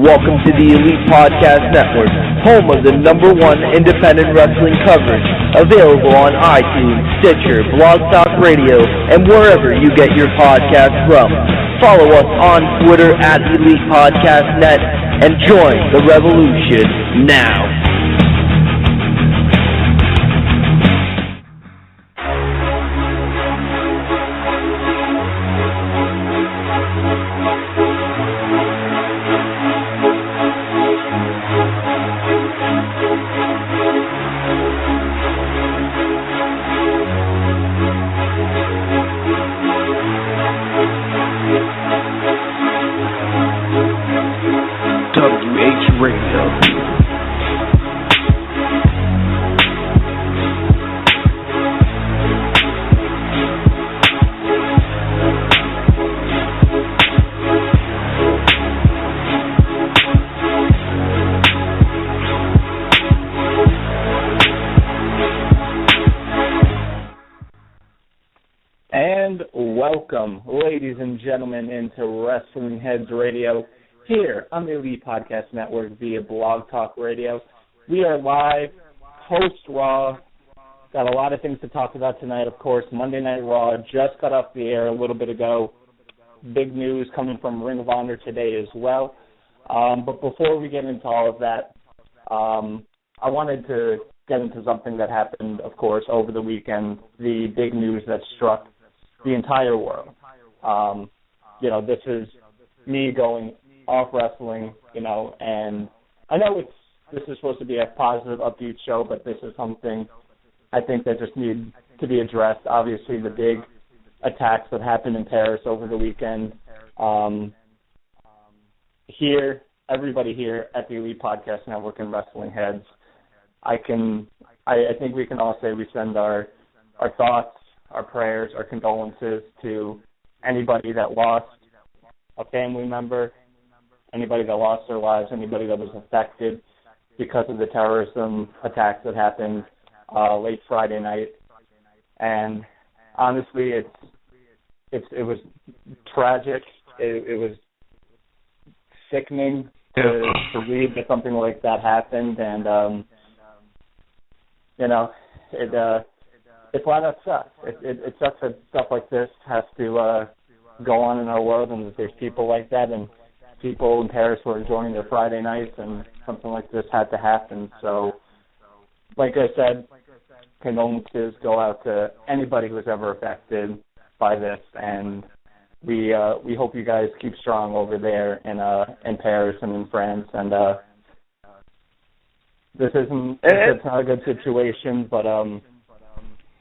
Welcome to the Elite Podcast Network, home of the #1 independent wrestling coverage, available on iTunes, Stitcher, Blog Talk Radio, and wherever you get your podcasts from. Follow us on Twitter at Elite Podcast Net and join the revolution now. Welcome, ladies and gentlemen, into Wrestling Heads Radio here on the Elite Podcast Network via Blog Talk Radio. We are live, post-Raw. Got a lot of things to talk about tonight, of course. Monday Night Raw just got off the air a little bit ago. Big news coming from Ring of Honor today as well. But before we get into all of that, I wanted to get into something that happened, of course, over the weekend, the big news that struck the entire world. This is me going off wrestling, and I know this is supposed to be a positive, upbeat show, but this is something I think that just needs to be addressed. Obviously, the big attacks that happened in Paris over the weekend. Everybody here at the Elite Podcast Network and Wrestling Heads, I think we can all say we send our thoughts, our prayers, our condolences to anybody that lost a family member, anybody that lost their lives, anybody that was affected because of the terrorism attacks that happened late Friday night. And honestly, it was tragic. It was sickening to read that something like that happened, and it flat out sucks. It sucks that stuff like this has to go on in our world, and that there's people like that, and people in Paris were enjoying their Friday nights, and something like this had to happen. So, like I said, condolences go out to anybody who was ever affected by this, and we hope you guys keep strong over there in Paris and in France. And it's not a good situation, but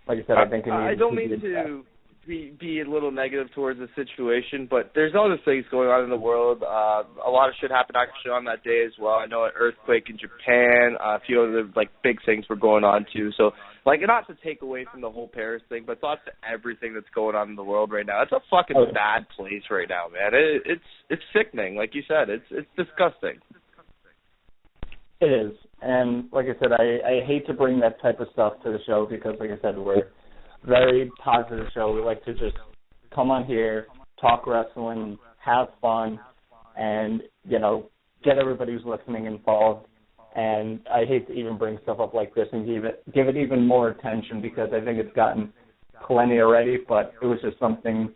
like I said, I think I don't mean to be a little negative towards the situation, but there's other things going on in the world. A lot of shit happened actually on that day as well. I know an earthquake in Japan, a few other big things were going on too. So not to take away from the whole Paris thing, but thoughts to everything that's going on in the world right now. It's a fucking bad place right now, man. It's sickening, like you said. It's disgusting. It is. And like I said, I hate to bring that type of stuff to the show because, like I said, we're a very positive show. We like to just come on here, talk wrestling, have fun, and, get everybody who's listening involved. And I hate to even bring stuff up like this and give it even more attention because I think it's gotten plenty already, but it was just something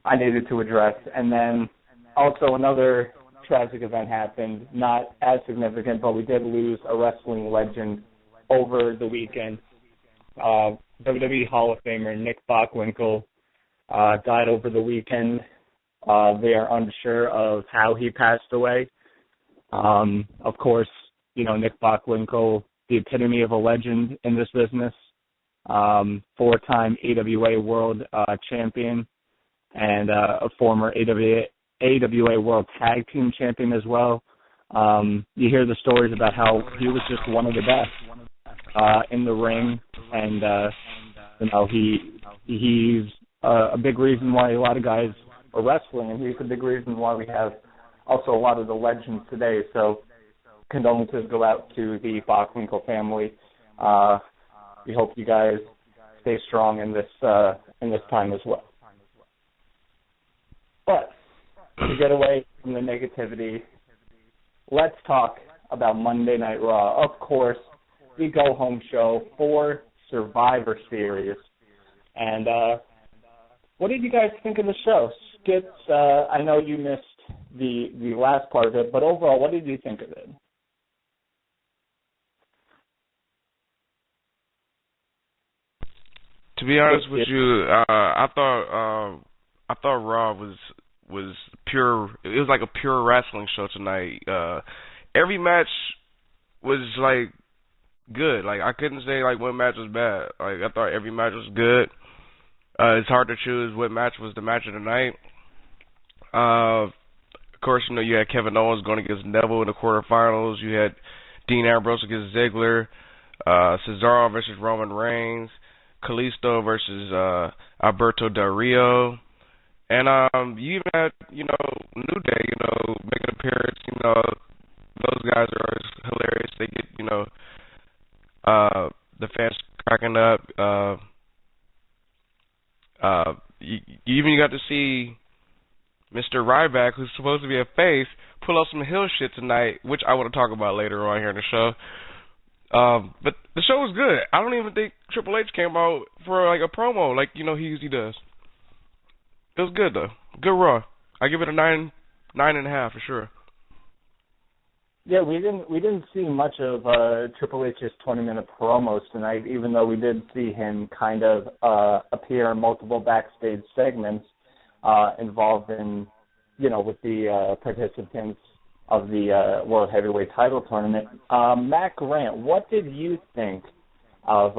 I needed to address. And then also another tragic event happened, not as significant, but we did lose a wrestling legend over the weekend. WWE Hall of Famer Nick Bockwinkel died over the weekend. They are unsure of how he passed away. Of course, Nick Bockwinkel, the epitome of a legend in this business, 4-time AWA World Champion, and a former AWA World Tag Team Champion as well. You hear the stories about how he was just one of the best in the ring, and he's a big reason why a lot of guys are wrestling, and he's a big reason why we have also a lot of the legends today. So condolences go out to the Bockwinkel family. We hope you guys stay strong in this time as well. But to get away from the negativity, let's talk about Monday Night Raw. Of course, the go-home show for Survivor Series. And what did you guys think of the show? Skits, I know you missed the last part of it, but overall, what did you think of it? To be honest with you, I thought Raw was pure. It was like a pure wrestling show tonight. Every match was like good. Like I couldn't say like one match was bad. Like I thought every match was good. It's hard to choose what match was the match of the night. Of course, you know you had Kevin Owens going against Neville in the quarterfinals. You had Dean Ambrose against Ziggler. Cesaro versus Roman Reigns. Kalisto versus Alberto Del Rio. And you even had, you know, New Day, you know, make an appearance. You know, those guys are always hilarious. They get, you know, the fans cracking up. You even got to see Mr. Ryback, who's supposed to be a face, pull up some heel shit tonight, which I want to talk about later on here in the show. But the show was good. I don't even think Triple H came out for like a promo like, you know, he usually does. It was good though. Good Raw. I give it a 9.5 for sure. Yeah, we didn't see much of Triple H's 20-minute promos tonight, even though we did see him kind of appear in multiple backstage segments involved in, you know, with the participants of the World Heavyweight Title Tournament. Matt Grant, what did you think of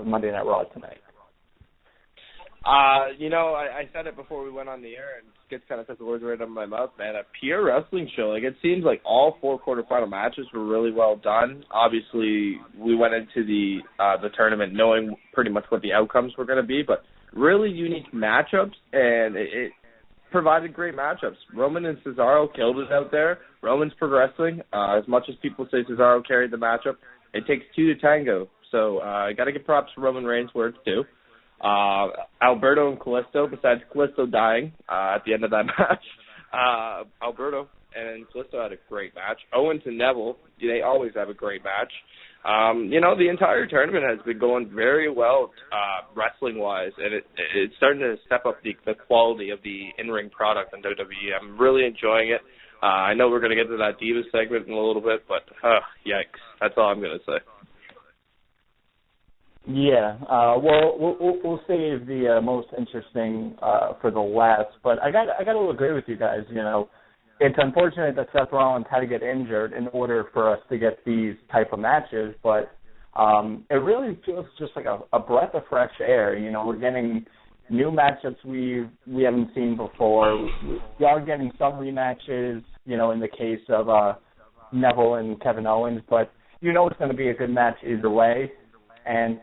Monday Night Raw tonight? You know, I said it before we went on the air, and Skits kind of took the words right out of my mouth, man. A pure wrestling show. Like, it seems like all 4 quarterfinal matches were really well done. Obviously, we went into the tournament knowing pretty much what the outcomes were going to be, but really unique matchups, and it provided great matchups. Roman and Cesaro killed it out there. Roman's progressing. As much as people say Cesaro carried the matchup, it takes 2 to tango. So I got to give props to Roman Reigns where it's due. Alberto and Kalisto, besides Kalisto dying at the end of that match, Alberto and Kalisto had a great match. Owens and Neville, they always have a great match. You know, the entire tournament has been going very well wrestling-wise, and it's starting to step up the quality of the in-ring product on WWE. I'm really enjoying it. I know we're going to get to that Divas segment in a little bit, but yikes. That's all I'm going to say. Yeah, well, we'll save the most interesting for the last, but I got to agree with you guys. You know, it's unfortunate that Seth Rollins had to get injured in order for us to get these type of matches, but it really feels just like a breath of fresh air. You know, we're getting new matchups we haven't seen before. We are getting some rematches, you know, in the case of Neville and Kevin Owens, but you know it's going to be a good match either way. And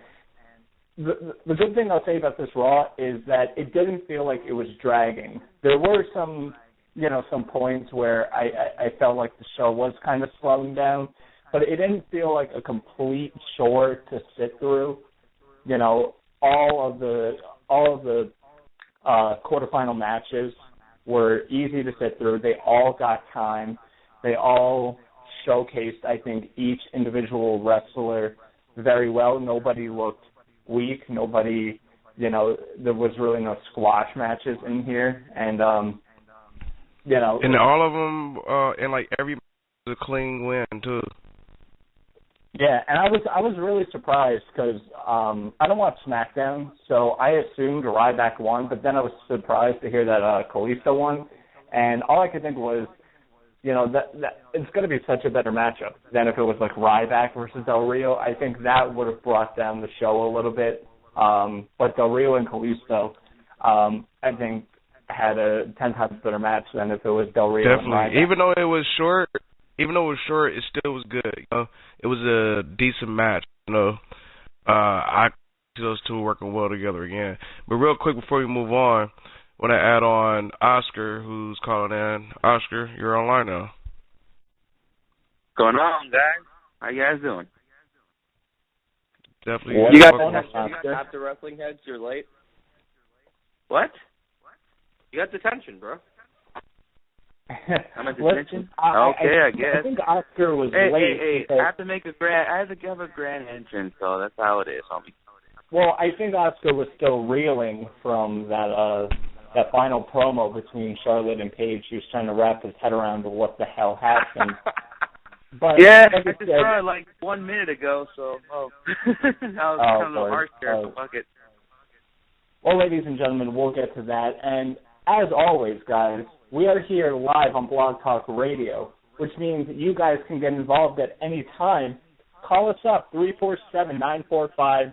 the good thing I'll say about this Raw is that it didn't feel like it was dragging. There were some points where I felt like the show was kind of slowing down, but it didn't feel like a complete chore to sit through. You know, all of the quarterfinal matches were easy to sit through. They all got time. They all showcased, I think, each individual wrestler very well. Nobody looked weak. Nobody, you know, there was really no squash matches in here, and you know, and all of them, and like every was a clean win too. Yeah, and I was really surprised because I don't watch SmackDown, so I assumed Ryback won, but then I was surprised to hear that Kalisto won, and all I could think was, you know, that it's going to be such a better matchup than if it was like Ryback versus Del Rio. I think that would have brought down the show a little bit. But Del Rio and Kalisto, I think, had a 10 times better match than if it was Del Rio. Definitely. And Ryback. Even though it was short, it still was good. You know, it was a decent match. You know, I see those two working well together again. But real quick before we move on, I want to add on Oscar, who's calling in. Oscar, you're online now. Going on, guys? How you guys doing? Definitely. You got after wrestling heads, you're late. What? You got detention, bro. I'm at detention? Okay, I guess. I think Oscar was Hey, late. I have to have a grand entrance, so that's how it is, homie. Well, I think Oscar was still reeling from that final promo between Charlotte and Paige. He was trying to wrap his head around what the hell happened. But yeah, like I just saw it like 1 minute ago, so that was kind of a little harsh there, so fuck it. Well, ladies and gentlemen, we'll get to that. And as always, guys, we are here live on Blog Talk Radio, which means that you guys can get involved at any time. Call us up, 347-945-5566.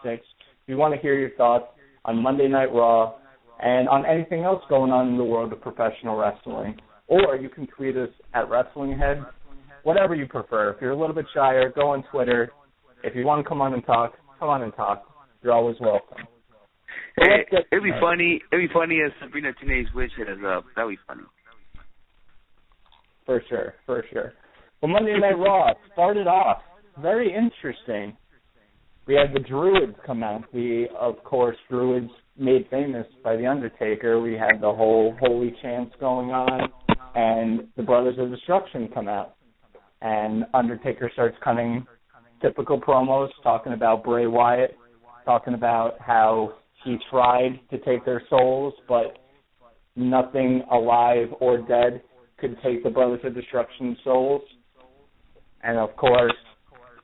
If you want to hear your thoughts on Monday Night Raw and on anything else going on in the world of professional wrestling. Or you can tweet us at WrestlingHead, whatever you prefer. If you're a little bit shyer, go on Twitter. If you want to come on and talk, come on and talk. You're always welcome. Hey, it'd be funny if Sabrina Teenage Witch hit us up. That'd be funny. For sure. Well, Monday Night Raw started off very interesting. We had the Druids come out. Of course, Druids made famous by The Undertaker. We had the whole holy chants going on, and the Brothers of Destruction come out. And Undertaker starts cutting typical promos, talking about Bray Wyatt, talking about how he tried to take their souls, but nothing alive or dead could take the Brothers of Destruction's souls. And, of course,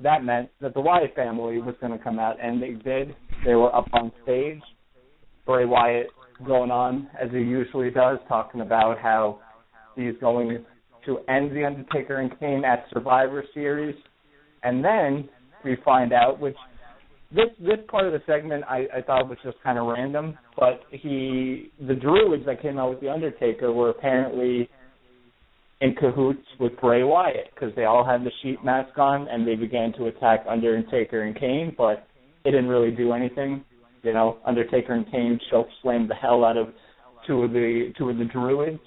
that meant that the Wyatt family was going to come out, and they did. They were up on stage. Bray Wyatt going on, as he usually does, talking about how he's going to end The Undertaker and Kane at Survivor Series. And then we find out, which this part of the segment I thought was just kind of random, but the Druids that came out with The Undertaker were apparently in cahoots with Bray Wyatt because they all had the sheet mask on and they began to attack Undertaker and Kane, but it didn't really do anything. You know, Undertaker and Kane choke slammed the hell out of two of the Druids,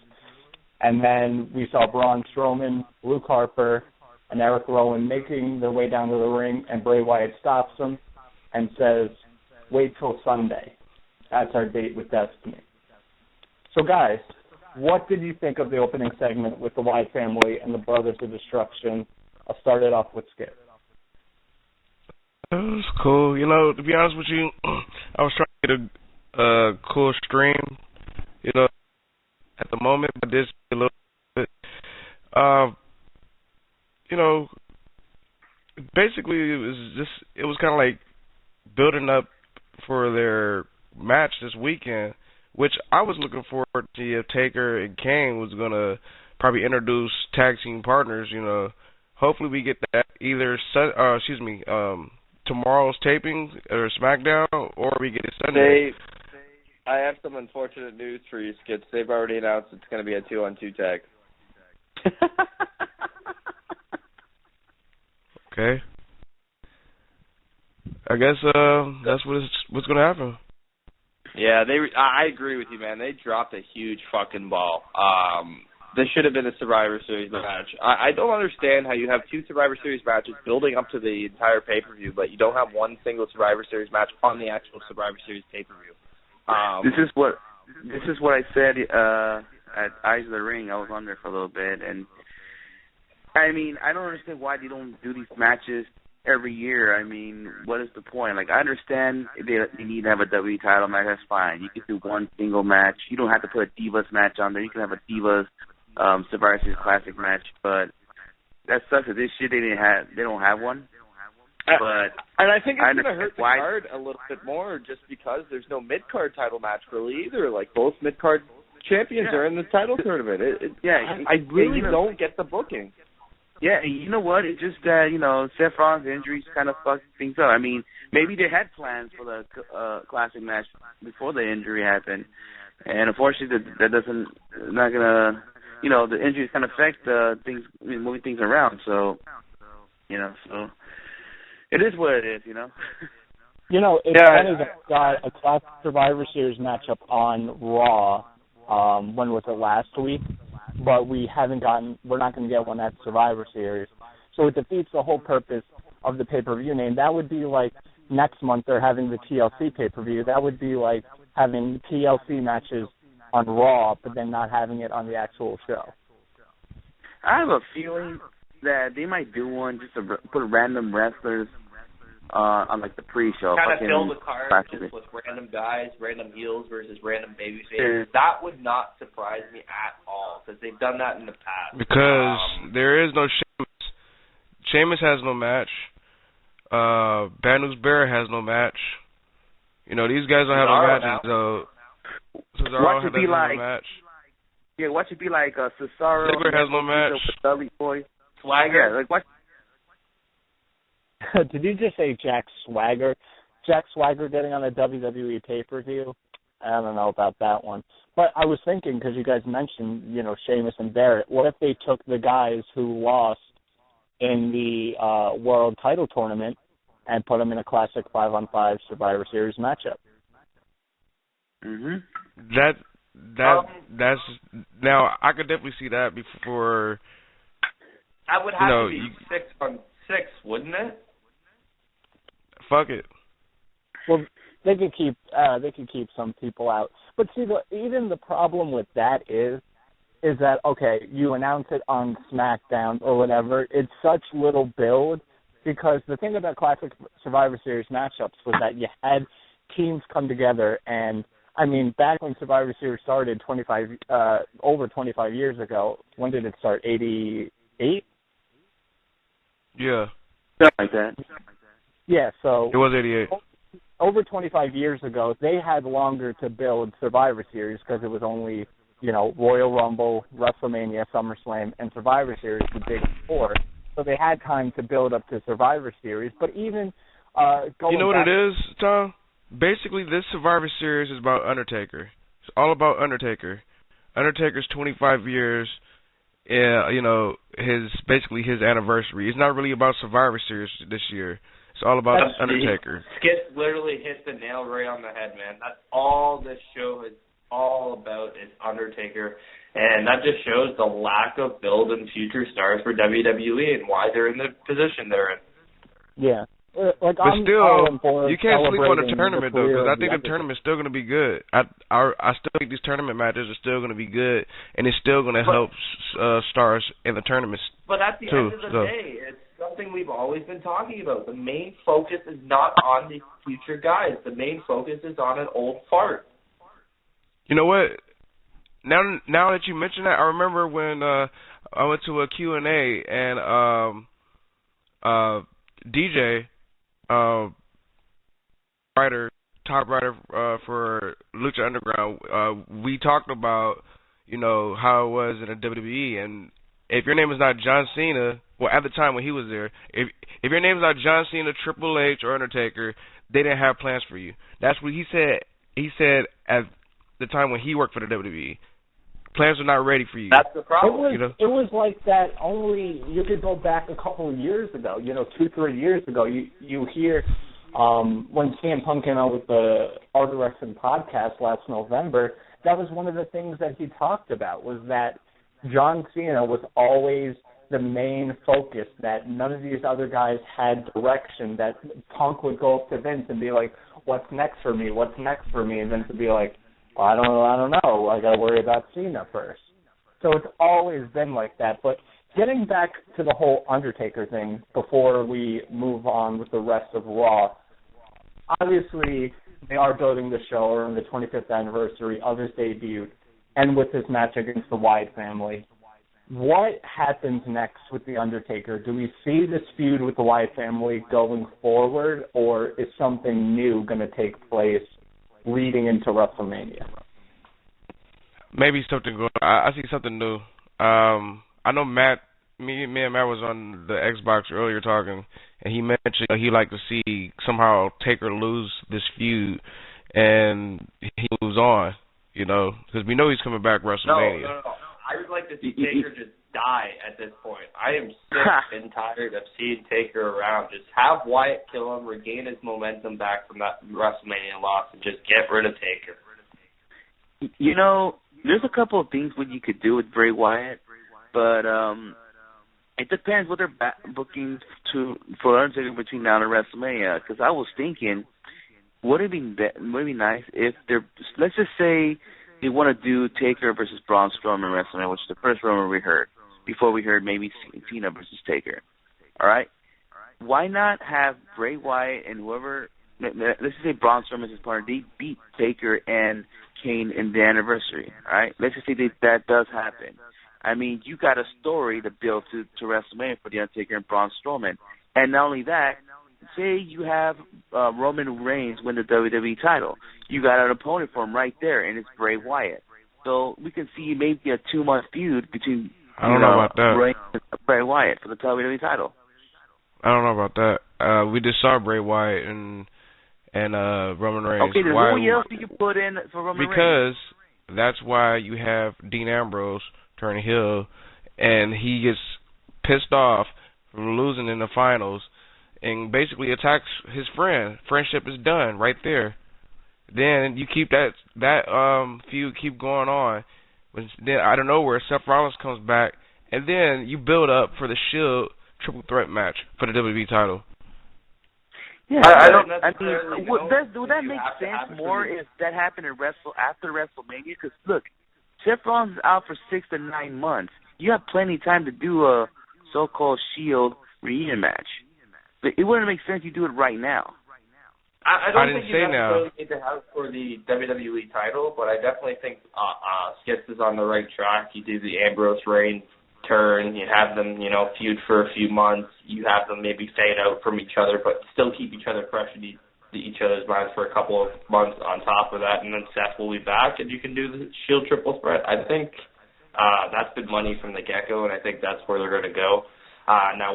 and then we saw Braun Strowman, Luke Harper, and Eric Rowan making their way down to the ring, and Bray Wyatt stops them and says, "Wait till Sunday. That's our date with Destiny." So, guys, what did you think of the opening segment with the Wyatt family and the Brothers of Destruction? I'll start it off with Skip. It was cool. You know, to be honest with you, I was trying to get a cool stream, you know, at the moment, but this a little bit. You know, basically it was kind of like building up for their match this weekend, which I was looking forward to see if Taker and Kane was going to probably introduce tag team partners, you know. Hopefully we get that either tomorrow's taping or SmackDown, or we get it Sunday. I have some unfortunate news for you, Skips. They've already announced it's going to be a 2-on-2 tag. Okay. I guess that's what's going to happen. Yeah, I agree with you, man. They dropped a huge fucking ball. This should have been a Survivor Series match. I don't understand how you have two Survivor Series matches building up to the entire pay-per-view, but you don't have one single Survivor Series match on the actual Survivor Series pay-per-view. This is what I said at Eyes of the Ring. I was on there for a little bit, and I mean, I don't understand why they don't do these matches every year. I mean, what is the point? Like, I understand they need to have a W title match. That's fine. You can do one single match. You don't have to put a Divas match on there. You can have a Divas Survivor Series Classic match. But that sucks that this year they don't have one. But and I think it's going to hurt the card a little bit more just because there's no mid-card title match really either. Like, both mid-card champions are in the title tournament. I really don't get the booking. Yeah, you know what? It's just that, you know, Seth Rollins' injuries kind of fucked things up. I mean, maybe they had plans for the classic match before the injury happened. And unfortunately, that doesn't, not going to, you know, the injuries kind of affect things, moving things around. So, you know, so it is what it is, you know. You know, it's funny that we got a classic Survivor Series matchup on Raw, when was it, last week? But we're not going to get one at Survivor Series. So it defeats the whole purpose of the pay-per-view name. That would be like next month they're having the TLC pay-per-view. That would be like having TLC matches on Raw, but then not having it on the actual show. I have a feeling that they might do one just to put random wrestlers on like the pre-show. Kind of fill the card just with random guys, random heels versus random babyfaces. That would not surprise me at all because they've done that in the past. Because there is no Sheamus. Sheamus has no match. Bad News Bear has no match. You know, these guys don't have no matches. Watch it be like, no match. Yeah, watch it be like Cesaro. Ziggler has no match. Dudley Boy. Swagger. Yeah, like watch. Did you just say Jack Swagger? Jack Swagger getting on a WWE pay-per-view? I don't know about that one. But I was thinking, because you guys mentioned, you know, Sheamus and Barrett, what if they took the guys who lost in the World Title Tournament and put them in a classic 5-on-5 Survivor Series matchup? Mhm. That's now I could definitely see that before. That would have to be 6-on-6, wouldn't it? Fuck it. Well, they could keep some people out, but see, even the problem with that is that okay, you announce it on SmackDown or whatever. It's such little build because the thing about classic Survivor Series matchups was that you had teams come together, and I mean, back when Survivor Series started over 25 years ago. When did it start? 88. Yeah. Something like that. Yeah, so it was 88. Over 25 years ago, they had longer to build Survivor Series because it was only, you know, Royal Rumble, WrestleMania, SummerSlam, and Survivor Series the big four. So they had time to build up to Survivor Series. But even going You know what back, it is, Tom? Basically, this Survivor Series is about Undertaker. It's all about Undertaker. Undertaker's 25 years. You know, basically his anniversary. It's not really about Survivor Series this year. It's all about Undertaker. Skip literally hit the nail right on the head, man. That's all this show is all about is Undertaker. And that just shows the lack of build and future stars for WWE and why they're in the position they're in. Yeah. But still, you can't sleep on the tournament, though, because I think the tournament's still going to be good. I still think these tournament matches are still going to be good, and it's still going to help stars in the tournaments. But at the end of the day, it's something we've always been talking about. The main focus is not on the future guys. The main focus is on an old fart. You know what? Now that you mention that, I remember when I went to a Q&A and DJ, top writer for Lucha Underground, we talked about, you know, how it was in the WWE, and if your name is not John Cena, well, at the time when he was there, if your name is not John Cena, Triple H, or Undertaker, they didn't have plans for you. That's what he said. He said at the time when he worked for the WWE, plans are not ready for you. That's the problem. It was like that only, you could go back a couple of years ago, 2-3 years ago. You hear when CM Punk came out with the Art of Wrestling podcast last November, that was one of the things that he talked about, was that John Cena was always the main focus, that none of these other guys had direction, that Punk would go up to Vince and be like, what's next for me, and Vince would be like, well, I don't know, I got to worry about Cena first. So it's always been like that. But getting back to the whole Undertaker thing before we move on with the rest of Raw, obviously they are building the show around the 25th anniversary of his debut and with his match against the Wyatt family. What happens next with The Undertaker? Do we see this feud with the Wyatt family going forward, or is something new going to take place leading into WrestleMania? Maybe something good. I see something new. I know Matt, me and Matt was on the Xbox earlier talking, and he mentioned he'd like to see somehow Taker lose this feud, and he moves on, because we know he's coming back WrestleMania. No. I would like to see Taker just die at this point. I am sick and tired of seeing Taker around. Just have Wyatt kill him, regain his momentum back from that WrestleMania loss, and just get rid of Taker. There's a couple of things what you could do with Bray Wyatt, but it depends what they're booking for Undertaker between now and WrestleMania. Because I was thinking, would it be nice if let's just say they want to do Taker versus Braun Strowman WrestleMania, which is the first rumor we heard, before we heard maybe Cena versus Taker. All right? Why not have Bray Wyatt and whoever, let's just say Braun Strowman is his partner, they beat Taker and Kane in the anniversary, all right? Let's just say that does happen. I mean, you got a story to build to WrestleMania for The Undertaker and Braun Strowman. And not only that, say you have Roman Reigns win the WWE title. You got an opponent for him right there, and it's Bray Wyatt. So we can see maybe a 2-month feud between I don't know about that. Reigns and Bray Wyatt for the WWE title. I don't know about that. We just saw Bray Wyatt and Roman Reigns. Okay, then who else do you put in for Roman Reigns? Because that's why you have Dean Ambrose turn heel, and he gets pissed off from losing in the finals, and basically attacks his friend. Friendship is done right there. Then you keep that feud keep going on. But then out of nowhere, Seth Rollins comes back, and then you build up for the Shield triple threat match for the WWE title. Yeah, I don't. I mean, would that make sense more if that happened after WrestleMania? Because look, Seth Rollins is out for 6 to 9 months. You have plenty of time to do a so-called Shield reunion match. But it wouldn't make sense you do it right now. I don't think you necessarily need to have it for the WWE title, but I definitely think Skips is on the right track. You do the Ambrose Reigns turn, you have them, feud for a few months, you have them maybe fade out from each other, but still keep each other fresh in each other's minds for a couple of months on top of that, and then Seth will be back, and you can do the Shield triple threat. I think that's been money from the get-go, and I think that's where they're going to go. Now,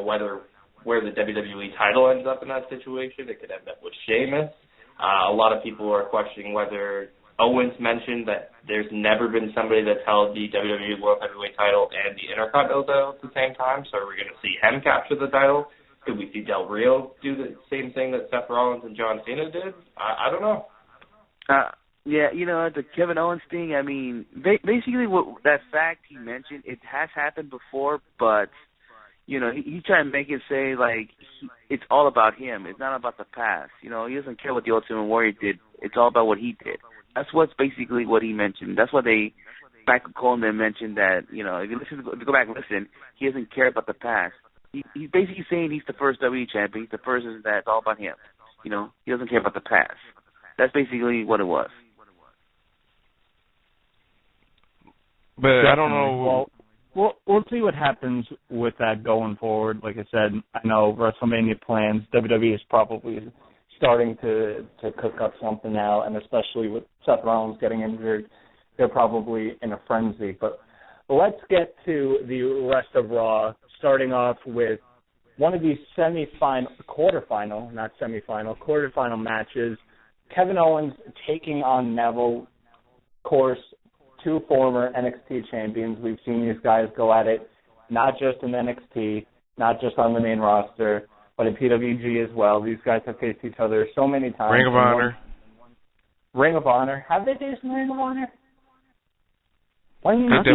where the WWE title ends up in that situation, it could end up with Sheamus. A lot of people are questioning whether Owens mentioned that there's never been somebody that's held the WWE World Heavyweight title and the Intercontinental title at the same time, so are we going to see him capture the title? Could we see Del Rio do the same thing that Seth Rollins and John Cena did? I don't know. Yeah, the Kevin Owens thing, I mean, basically what that fact he mentioned, it has happened before, but, he tried to make it say, like, it's all about him. It's not about the past. He doesn't care what the Ultimate Warrior did. It's all about what he did. That's what's basically what he mentioned. That's what Michael Coleman mentioned that, if you go back and listen, he doesn't care about the past. He's basically saying he's the first WWE champion. He's the first, and that's all about him. He doesn't care about the past. That's basically what it was. But Definitely. I don't know. Well, we'll see what happens with that going forward. Like I said, I know WrestleMania plans. WWE is probably starting to cook up something now, and especially with Seth Rollins getting injured, they're probably in a frenzy. But let's get to the rest of Raw, starting off with one of these quarterfinal matches. Kevin Owens taking on Neville. Of course, 2 former NXT champions. We've seen these guys go at it, not just in NXT, not just on the main roster, but in PWG as well. These guys have faced each other so many times. Ring of Honor. Ring of Honor. Have they faced in Ring of Honor? When was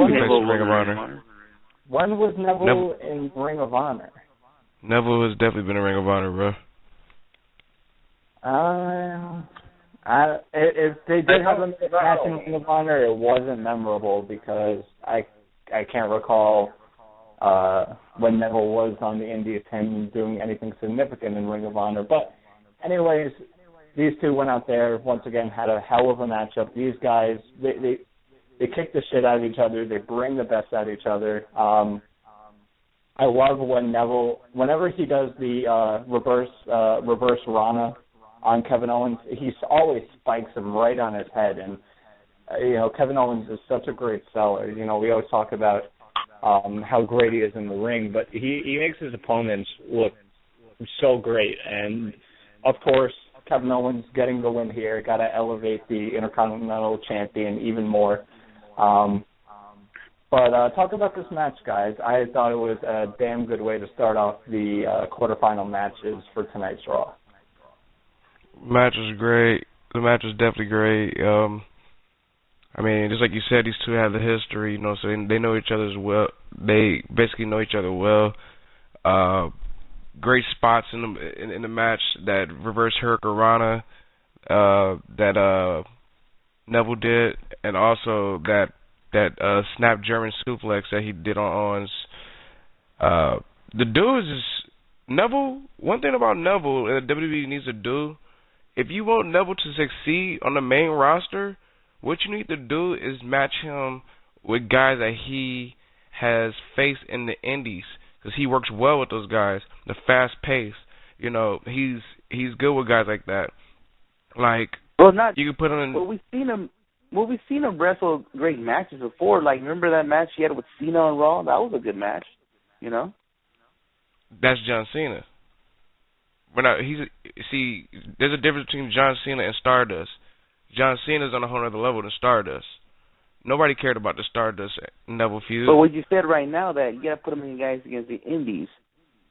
Neville in Ring of Honor? Neville has definitely been in Ring of Honor, bro. If they did have a match in Ring of Honor, it wasn't memorable because I can't recall when Neville was on the Indies him doing anything significant in Ring of Honor. But anyways, these two went out there, once again, had a hell of a matchup. These guys, they kick the shit out of each other. They bring the best out of each other. I love when Neville, whenever he does the reverse Rana on Kevin Owens, he always spikes him right on his head. And, Kevin Owens is such a great seller. We always talk about how great he is in the ring, but he makes his opponents look so great. And, of course, Kevin Owens getting the win here, got to elevate the Intercontinental Champion even more. But talk about this match, guys. I thought it was a damn good way to start off the quarterfinal matches for tonight's Raw. Match was great. The match was definitely great. I mean, just like you said, these two have the history, so they know each other as well. They basically know each other well. Great spots in the match. That reverse Hurricanrana, that Neville did, and also that snap German suplex that he did on Owens. The dude is Neville. One thing about Neville that WWE needs to do, if you want Neville to succeed on the main roster, what you need to do is match him with guys that he has faced in the indies, because he works well with those guys. The fast pace, he's good with guys like that. Like, you can put him in. Well, we've seen him wrestle great matches before. Like, remember that match he had with Cena on Raw? That was a good match. That's John Cena. There's a difference between John Cena and Stardust. John Cena's on a whole other level than Stardust. Nobody cared about the Stardust Neville feud. But what you said right now, that you got to put him in guys against the indies.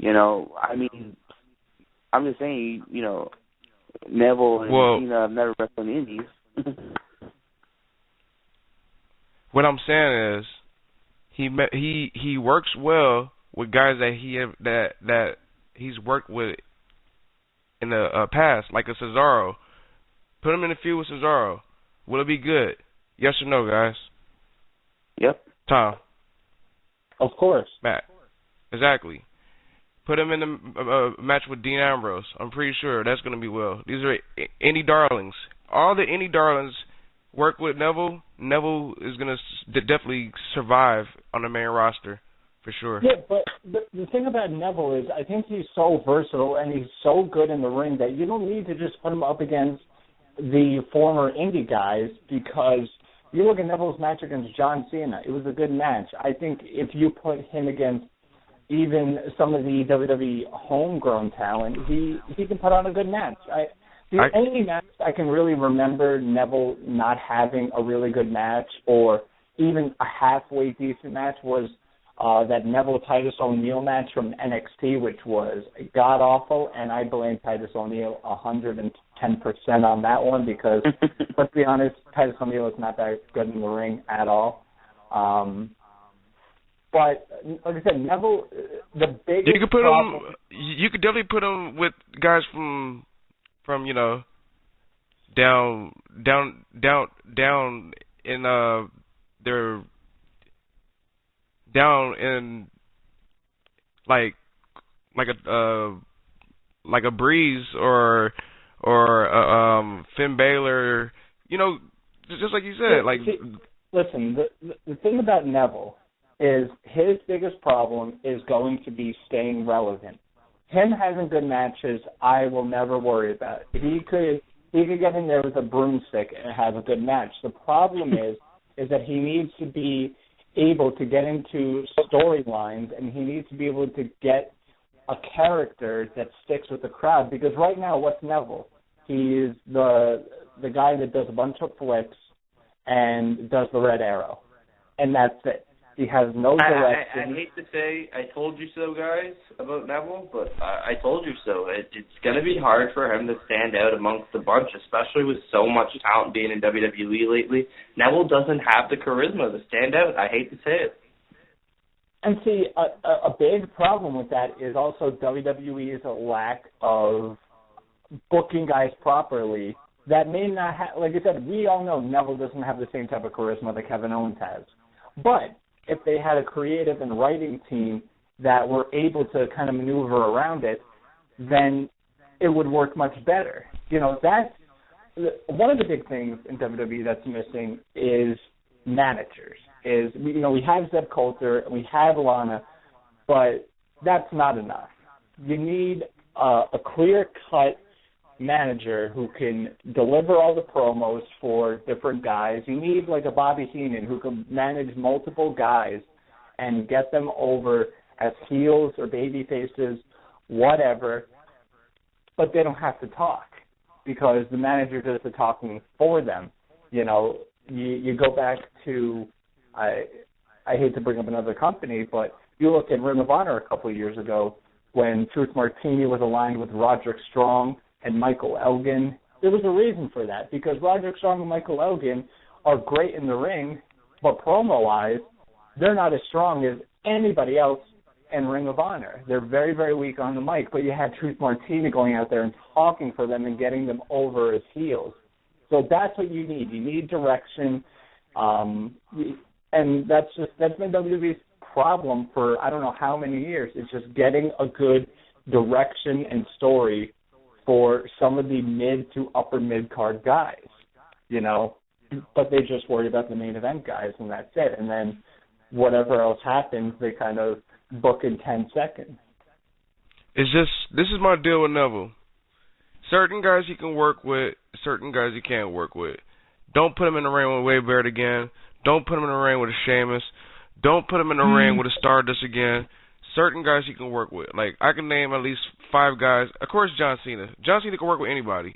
I mean, I'm just saying, Neville and Cena have never wrestled in the indies. What I'm saying is, he works well with guys that he's worked with in the past, like a Cesaro. Put him in the feud with Cesaro. Will it be good? Yes or no, guys? Yep. Tom. Of course. Matt. Exactly. Put him in the match with Dean Ambrose. I'm pretty sure that's going to be well. These are indie darlings. All the indie darlings work with Neville. Neville is going to definitely survive on the main roster, for sure. Yeah, but the thing about Neville is I think he's so versatile and he's so good in the ring that you don't need to just put him up against the former indie guys, because you look at Neville's match against John Cena, it was a good match. I think if you put him against even some of the WWE homegrown talent, he can put on a good match. The only match I can really remember Neville not having a really good match or even a halfway decent match was that Neville Titus O'Neil match from NXT, which was god-awful, and I blame Titus O'Neil 110% on that one because, let's be honest, Titus O'Neil is not that good in the ring at all. But, like I said, Neville, the biggest problem... You could definitely put him with guys from down in their... down in like a Breeze or Finn Balor, just like you said. Like, listen, the thing about Neville is his biggest problem is going to be staying relevant. Him having good matches, I will never worry about. He could get in there with a broomstick and have a good match. The problem is that he needs to be able to get into storylines, and he needs to be able to get a character that sticks with the crowd. Because right now, what's Neville? He's the guy that does a bunch of flips and does the red arrow, and that's it. He has no direction. I hate to say I told you so, guys, about Neville, but I told you so. It's going to be hard for him to stand out amongst the bunch, especially with so much talent being in WWE lately. Neville doesn't have the charisma to stand out. I hate to say it. And see, a big problem with that is also WWE's lack of booking guys properly. That may not have, like I said, we all know Neville doesn't have the same type of charisma that Kevin Owens has. But if they had a creative and writing team that were able to kind of maneuver around it, then it would work much better. That's one of the big things in WWE that's missing is managers. We have Zeb Coulter, we have Lana, but that's not enough. You need a clear-cut manager who can deliver all the promos for different guys. You need like a Bobby Heenan who can manage multiple guys and get them over as heels or baby faces, whatever, but they don't have to talk because the manager does the talking for them. You go back to, I hate to bring up another company, but you look at Ring of Honor a couple of years ago when Truth Martini was aligned with Roderick Strong and Michael Elgin. There was a reason for that, because Roderick Strong and Michael Elgin are great in the ring, but promo-wise, they're not as strong as anybody else in Ring of Honor. They're very, very weak on the mic, but you had Truth Martini going out there and talking for them and getting them over as heels. So that's what you need. You need direction, and that's been WWE's problem for I don't know how many years. It's just getting a good direction and story for some of the mid to upper mid card guys, but they just worry about the main event guys, and that's it. And then whatever else happens, they kind of book in 10 seconds. It's just, this is my deal with Neville. Certain guys you can work with, certain guys you can't work with. Don't put him in the ring with Wade Barrett again. Don't put him in the ring with a Sheamus. Don't put him in the ring with a Stardust again. Certain guys you can work with. Like, I can name at least 5 guys. Of course, John Cena. John Cena can work with anybody.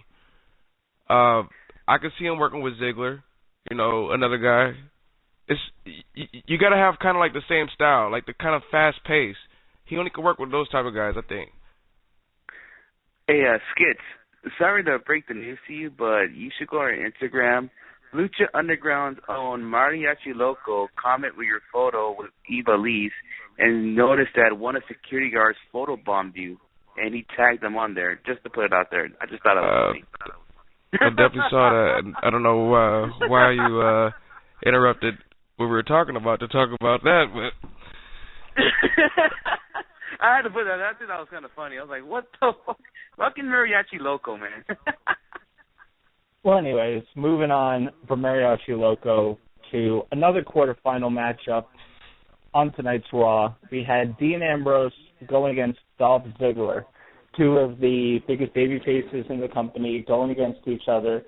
I can see him working with Ziggler, another guy. It's you got to have kind of like the same style, like the kind of fast pace. He only can work with those type of guys, I think. Hey, Skits, sorry to break the news to you, but you should go on Instagram. Lucha Underground's own Mariachi Loco comment with your photo with Eva Lise and noticed that one of the security guards photobombed you, and he tagged them on there just to put it out there. I just thought it was funny. I definitely saw that. I don't know why you interrupted what we were talking about to talk about that, but I had to put that. I think that was kind of funny. I was like, what the fuck? Fucking Mariachi Loco, man. Well, anyways, moving on from Mariachi Loco to another quarterfinal matchup on tonight's Raw. We had Dean Ambrose going against Dolph Ziggler, 2 of the biggest baby faces in the company going against each other.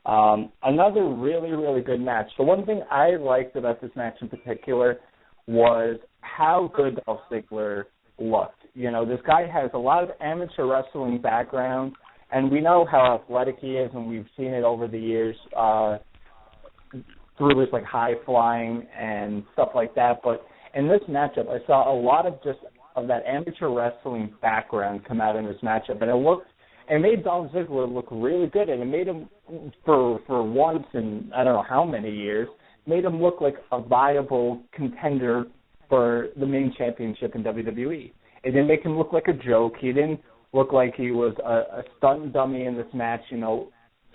Another really, really good match. The one thing I liked about this match in particular was how good Dolph Ziggler looked. This guy has a lot of amateur wrestling background, and we know how athletic he is, and we've seen it over the years through his high flying and stuff like that. But in this matchup, I saw a lot of that amateur wrestling background come out in this matchup, and it made Dolph Ziggler look really good, and it made him, for once in I don't know how many years, made him look like a viable contender for the main championship in WWE. It didn't make him look like a joke. He didn't look like he was a stunt dummy in this match,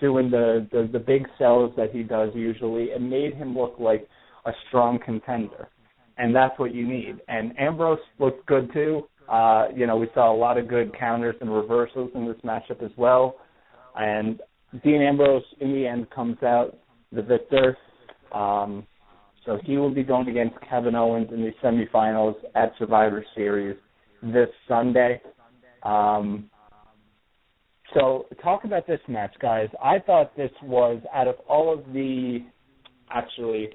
doing the big sells that he does usually. It made him look like a strong contender, and that's what you need. And Ambrose looked good too. We saw a lot of good counters and reversals in this matchup as well. And Dean Ambrose, in the end, comes out the victor. So he will be going against Kevin Owens in the semifinals at Survivor Series this Sunday. So talk about this match, guys. I thought this was, out of all of the, actually,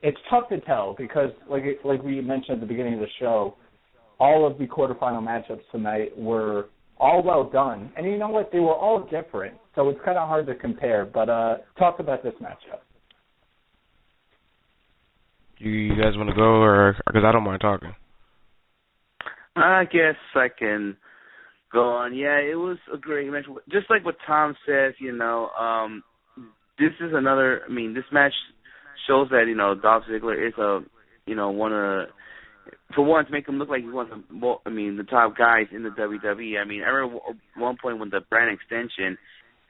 it's tough to tell because, like we mentioned at the beginning of the show, all of the quarterfinal matchups tonight were all well done. And you know what? They were all different. So it's kind of hard to compare. But talk about this matchup. You guys want to go, or because I don't mind talking? I guess I can go on. Yeah, it was a great match. Just like what Tom says, this is another. I mean, this match shows that Dolph Ziggler is one of, for one, to make him look like he's one of the top guys in the WWE. I mean, I remember at one point when the brand extension,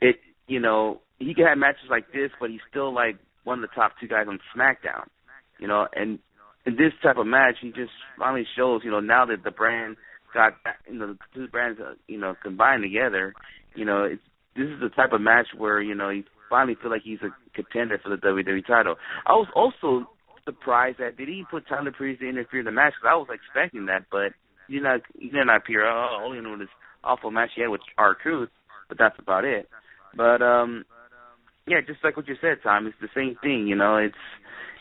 he could have matches like this, but he's still like one of the top 2 guys on SmackDown. And in this type of match, he just finally shows, now that the brand got, the 2 brands, combined together, this is the type of match where, you finally feel like he's a contender for the WWE title. I was also surprised that they didn't put Tyler Breeze to interfere in the match, because I was expecting that, but he did not appear. Only in this awful match he had with R-Truth, but that's about it. But, yeah, just like what you said, Tom, it's the same thing,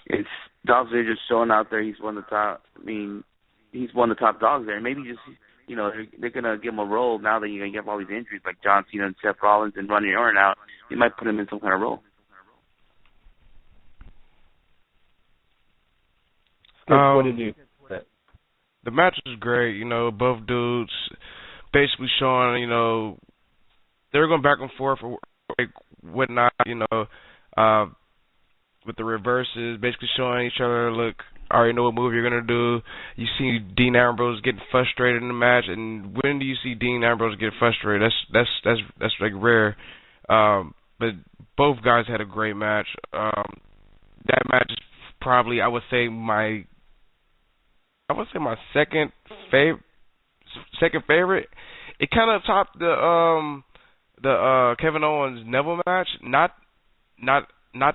it's Dolph Ziggler just showing out there. He's one of the top. He's one of the top dogs there. Maybe just they're gonna give him a role now that you have all these injuries like John Cena and Seth Rollins and Randy Orton out. They might put him in some kind of role. What did you think? The match was great. Both dudes basically showing. They were going back and forth or whatnot. With the reverses, basically showing each other, look, I already know what move you're gonna do. You see Dean Ambrose getting frustrated in the match, and when do you see Dean Ambrose get frustrated? That's like rare. but both guys had a great match. That match is probably I would say my second favorite. It kind of topped the Kevin Owens Neville match. Not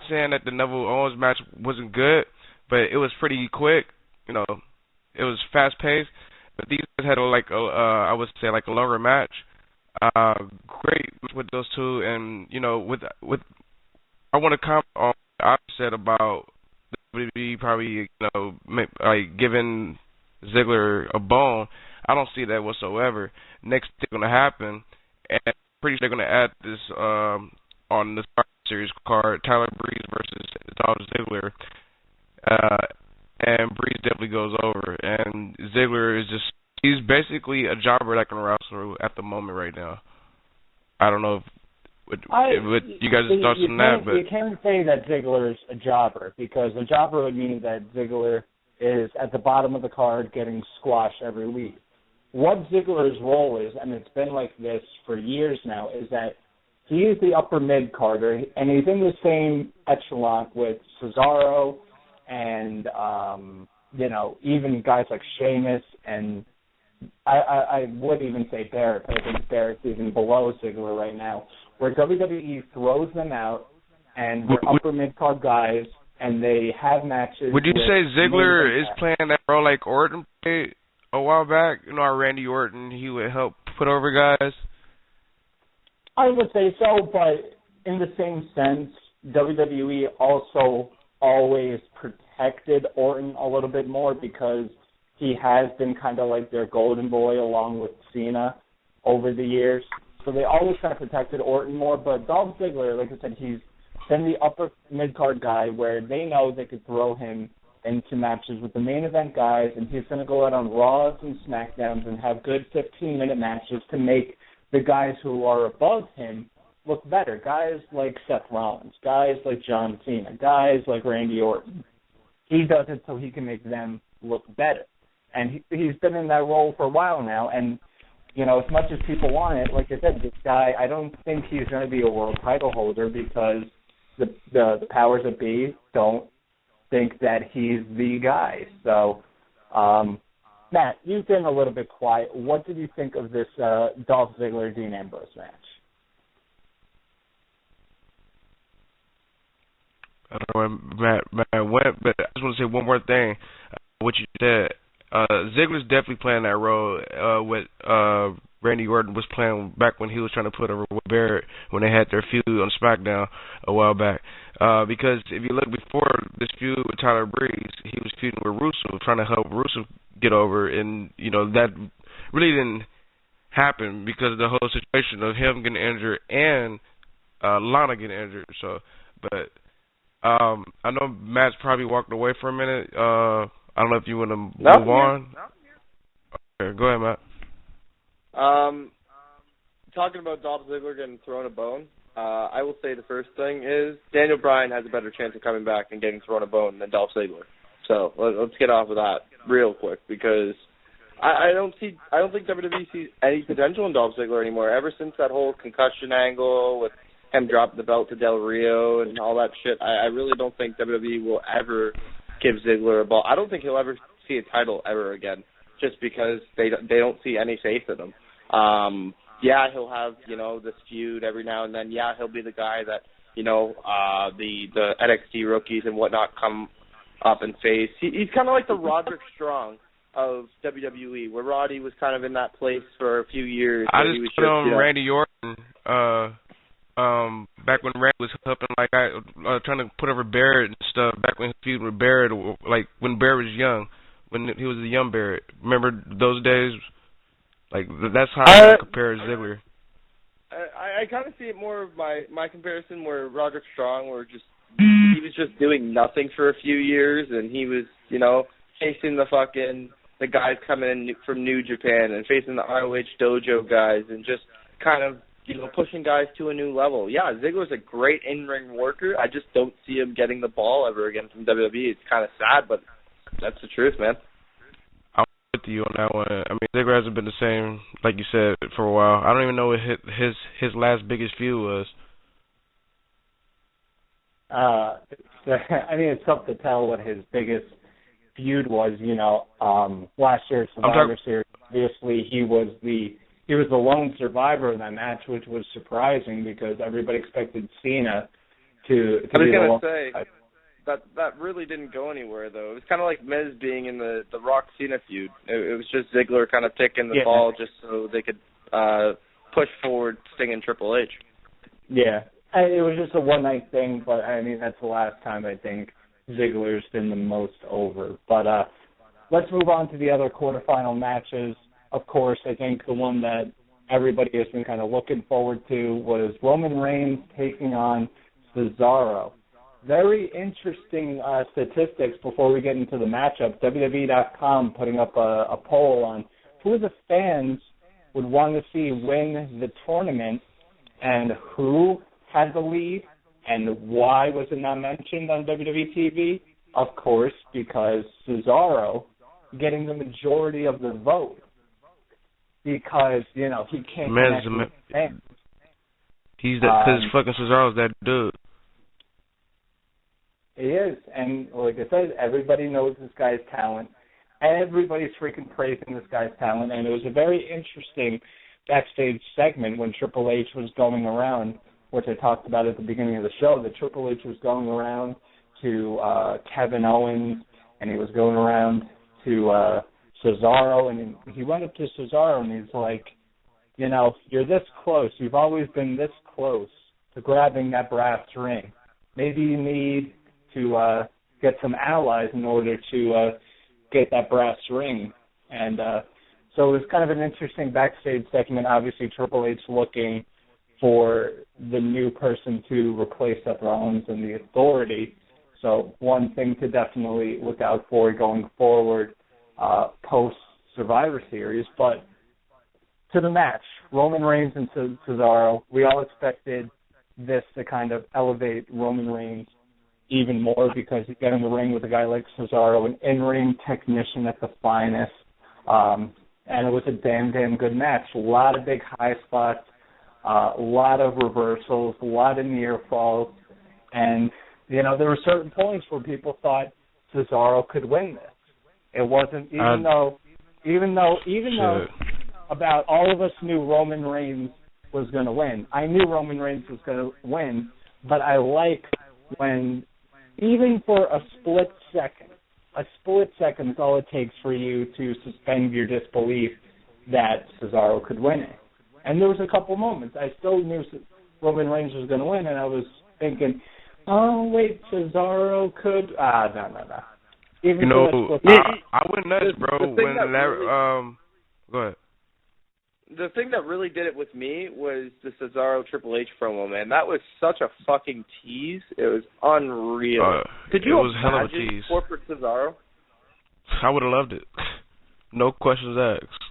saying that the Neville Owens match wasn't good, but it was pretty quick. You know, it was fast paced. But these guys had I would say like a longer match. Great with those two, and you know, with I want to comment on what I said about WWE probably like giving Ziggler a bone. I don't see that whatsoever. Next thing going to happen, and I'm pretty sure they're going to add this on the Survivor Series card, Tyler Breeze versus Dolph Ziggler, and Breeze definitely goes over. And Ziggler he's basically a jobber that can wrestle at the moment right now. I don't know if you guys' thoughts on that, but you can't say that Ziggler is a jobber, because a jobber would mean that Ziggler is at the bottom of the card getting squashed every week. What Ziggler's role is, and it's been like this for years now, is that he is the upper mid-carder, and he's in the same echelon with Cesaro and, even guys like Sheamus, and I would even say Barrett, but I think Barrett's even below Ziggler right now, where WWE throws them out, and they're upper mid-card guys, and they have matches. Would you say Ziggler is playing that role like Orton played a while back? You know how Randy Orton, he would help put over guys? I would say so, but in the same sense, WWE also always protected Orton a little bit more, because he has been kind of like their golden boy along with Cena over the years. So they always kind of protected Orton more, but Dolph Ziggler, like I said, he's been the upper mid-card guy where they know they could throw him into matches with the main event guys, and he's going to go out on Raws and SmackDowns and have good 15-minute matches to make the guys who are above him look better. Guys like Seth Rollins, guys like John Cena, guys like Randy Orton. He does it so he can make them look better. And he's been in that role for a while now, and you know, as much as people want it, like I said, this guy, I don't think he's going to be a world title holder, because the powers that be don't think that he's the guy. So, Matt, you've been a little bit quiet. What did you think of this Dolph Ziggler-Dean Ambrose match? I don't know where Matt went, but I just want to say one more thing. What you said. Ziggler's definitely playing that role. What Randy Orton was playing back when he was trying to put over with Barrett when they had their feud on SmackDown a while back. Because if you look before this feud with Tyler Breeze, he was feuding with Russo, trying to help Russo get over, and you know that really didn't happen because of the whole situation of him getting injured and Lana getting injured. So, but I know Matt's probably walked away for a minute. I don't know if you want to move on. Okay, go ahead, Matt. Talking about Dolph Ziggler getting thrown a bone, I will say the first thing is Daniel Bryan has a better chance of coming back and getting thrown a bone than Dolph Ziggler. So let's get off of that real quick, because I don't think WWE sees any potential in Dolph Ziggler anymore. Ever since that whole concussion angle with him dropping the belt to Del Rio and all that shit, I really don't think WWE will ever give Ziggler a ball. I don't think he'll ever see a title ever again, just because they don't see any faith in him. Yeah, he'll have, you know, this feud every now and then. Yeah, he'll be the guy that, you know, the NXT rookies and whatnot come up and face. He's kind of like the Roderick Strong of WWE, where Roddy was kind of in that place for a few years. I just put on Randy Orton back when Randy was helping, like trying to put over Barrett and stuff. Back when he feuded with Barrett, like when Barrett was young, when he was a young Barrett. Remember those days? Like that's how I compare Ziggler. I kind of see it more of my comparison where Roderick Strong he was just doing nothing for a few years, and he was, you know, facing the guys coming in from New Japan and facing the ROH dojo guys and just kind of, you know, pushing guys to a new level. Yeah, Ziggler's a great in-ring worker. I just don't see him getting the ball ever again from WWE. It's kind of sad, but that's the truth, man. I'm with you on that one. I mean, Ziggler hasn't been the same, like you said, for a while. I don't even know what his last biggest feud was. I mean, it's tough to tell what his biggest feud was. Last year's Survivor Series, obviously he was the lone survivor in that match, which was surprising because everybody expected Cena to I was be the gonna lone say survivor. that really didn't go anywhere though. It was kind of like Miz being in the Rock Cena feud. It was just Ziggler kind of picking the ball just so they could push forward Sting and Triple H. Yeah, it was just a one-night thing, but I mean that's the last time I think Ziggler's been the most over. But let's move on to the other quarterfinal matches. Of course, I think the one that everybody has been kind of looking forward to was Roman Reigns taking on Cesaro. Very interesting statistics before we get into the matchup. WWE.com putting up a poll on who the fans would want to see win the tournament and who had the lead and why was it not mentioned on WWE TV? Of course, because Cesaro getting the majority of the vote because, he can't connect with fans. He's that, because fucking Cesaro's that dude. He is, and like I said, everybody knows this guy's talent. Everybody's freaking praising this guy's talent, and it was a very interesting backstage segment when Triple H was going around, which I talked about at the beginning of the show, that Triple H was going around to Kevin Owens, and he was going around to Cesaro, and he went up to Cesaro, and he's like, you're this close. You've always been this close to grabbing that brass ring. Maybe you need to get some allies in order to get that brass ring. And so it was kind of an interesting backstage segment. Obviously, Triple H looking for the new person to replace Seth Rollins in the Authority. So one thing to definitely look out for going forward post-Survivor Series. But to the match, Roman Reigns and Cesaro, we all expected this to kind of elevate Roman Reigns even more because you get in the ring with a guy like Cesaro, an in-ring technician at the finest, and it was a damn good match. A lot of big high spots, a lot of reversals, a lot of near falls, and there were certain points where people thought Cesaro could win this. It wasn't even though about all of us knew Roman Reigns was going to win. I knew Roman Reigns was going to win, but I like when even for a split second is all it takes for you to suspend your disbelief that Cesaro could win it. And there was a couple moments. I still knew Roman Reigns was going to win, and I was thinking, oh, wait, Cesaro could? No. Even I went nuts, bro, go ahead. The thing that really did it with me was the Cesaro Triple H promo, man. That was such a fucking tease. It was unreal. Could you hell of a tease. Corporate Cesaro? I would have loved it. No questions asked.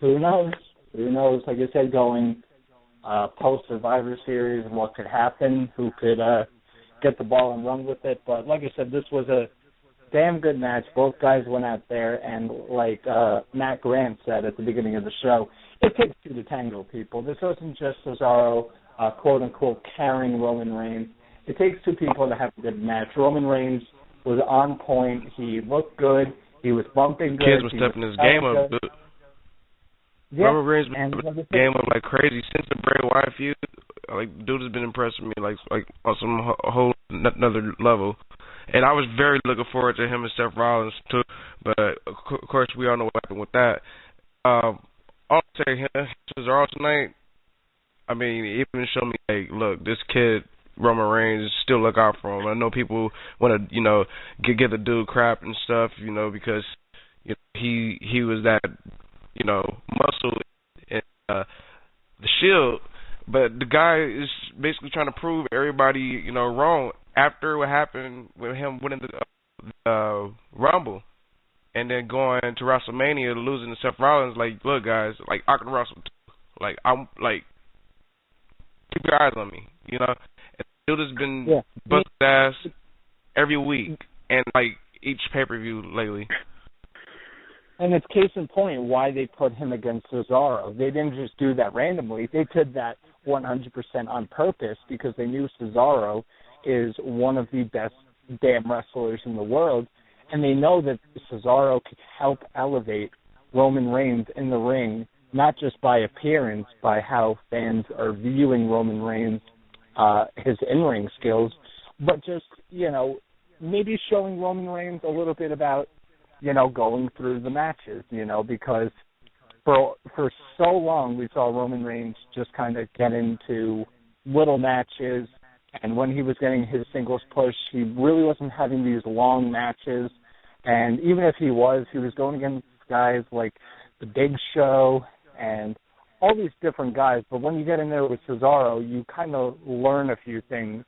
Who knows? Like I said, going post-Survivor Series and what could happen, who could get the ball and run with it. But like I said, this was a damn good match. Both guys went out there, and like Matt Grant said at the beginning of the show, it takes two to tango, people. This wasn't just Cesaro, quote-unquote, carrying Roman Reigns. It takes two people to have a good match. Roman Reigns was on point. He looked good. He was bumping good. Kids were stepping his game up, dude. Yeah. Roman Reigns been stepping his game up like crazy since the Bray Wyatt feud. Like, dude has been impressing me like on some whole another level. And I was very looking forward to him and Seth Rollins, too. But, of course, we all know what happened with that. I'll say him, Cesaro tonight, I mean, it even showed me, like, look, this kid, Roman Reigns, still look out for him. I know people want to, give the dude crap and stuff, because he was that, muscle in the Shield. But the guy is basically trying to prove everybody, wrong. After what happened with him winning the Rumble and then going to WrestleMania losing to Seth Rollins, like, look, guys, like, I can wrestle too. Like, I'm, like, keep your eyes on me, And the dude has been busting ass every week and, like, each pay-per-view lately. And it's case in point why they put him against Cesaro. They didn't just do that randomly. They did that 100% on purpose because they knew Cesaro is one of the best damn wrestlers in the world, and they know that Cesaro could help elevate Roman Reigns in the ring, not just by appearance, by how fans are viewing Roman Reigns, his in-ring skills, but just, maybe showing Roman Reigns a little bit about, going through the matches, because for so long we saw Roman Reigns just kind of get into little matches, and when he was getting his singles push, he really wasn't having these long matches, and even if he was going against guys like The Big Show and all these different guys, but when you get in there with Cesaro, you kind of learn a few things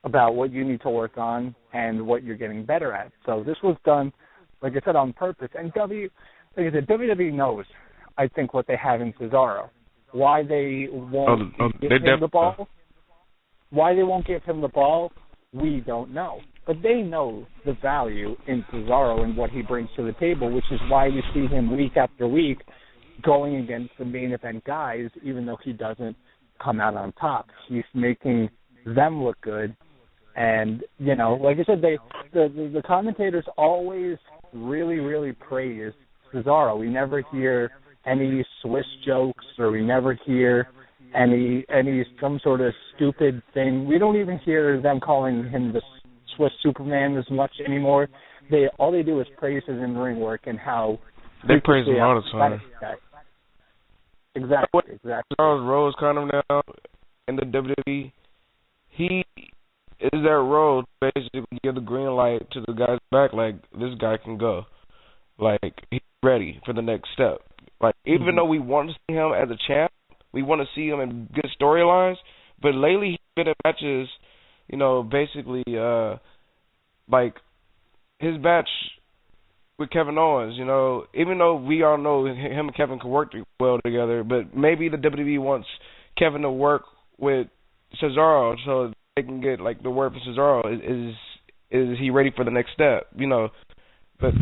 about what you need to work on and what you're getting better at. So this was done, like I said, on purpose. And WWE knows, I think, what they have in Cesaro. Why they won't give him the ball? Why they won't give him the ball, we don't know. But they know the value in Cesaro and what he brings to the table, which is why we see him week after week going against the main event guys, even though he doesn't come out on top. He's making them look good. And, like I said, the commentators always really, really praise Cesaro. We never hear any Swiss jokes, or we never hear any some sort of stupid thing. We don't even hear them calling him the Swiss Superman as much anymore. All they do is praise his in-ring work and how they praise him all the time. Exactly. Charles Rose kind of now in the WWE, he is that role to basically give the green light to the guys back, like, this guy can go. Like, he's ready for the next step. Like, even though we want to see him as a champ, we want to see him in good storylines, but lately he's been in matches, basically, like, his match with Kevin Owens, even though we all know him and Kevin can work well together, but maybe the WWE wants Kevin to work with Cesaro so they can get, like, the word for Cesaro. Is he ready for the next step, But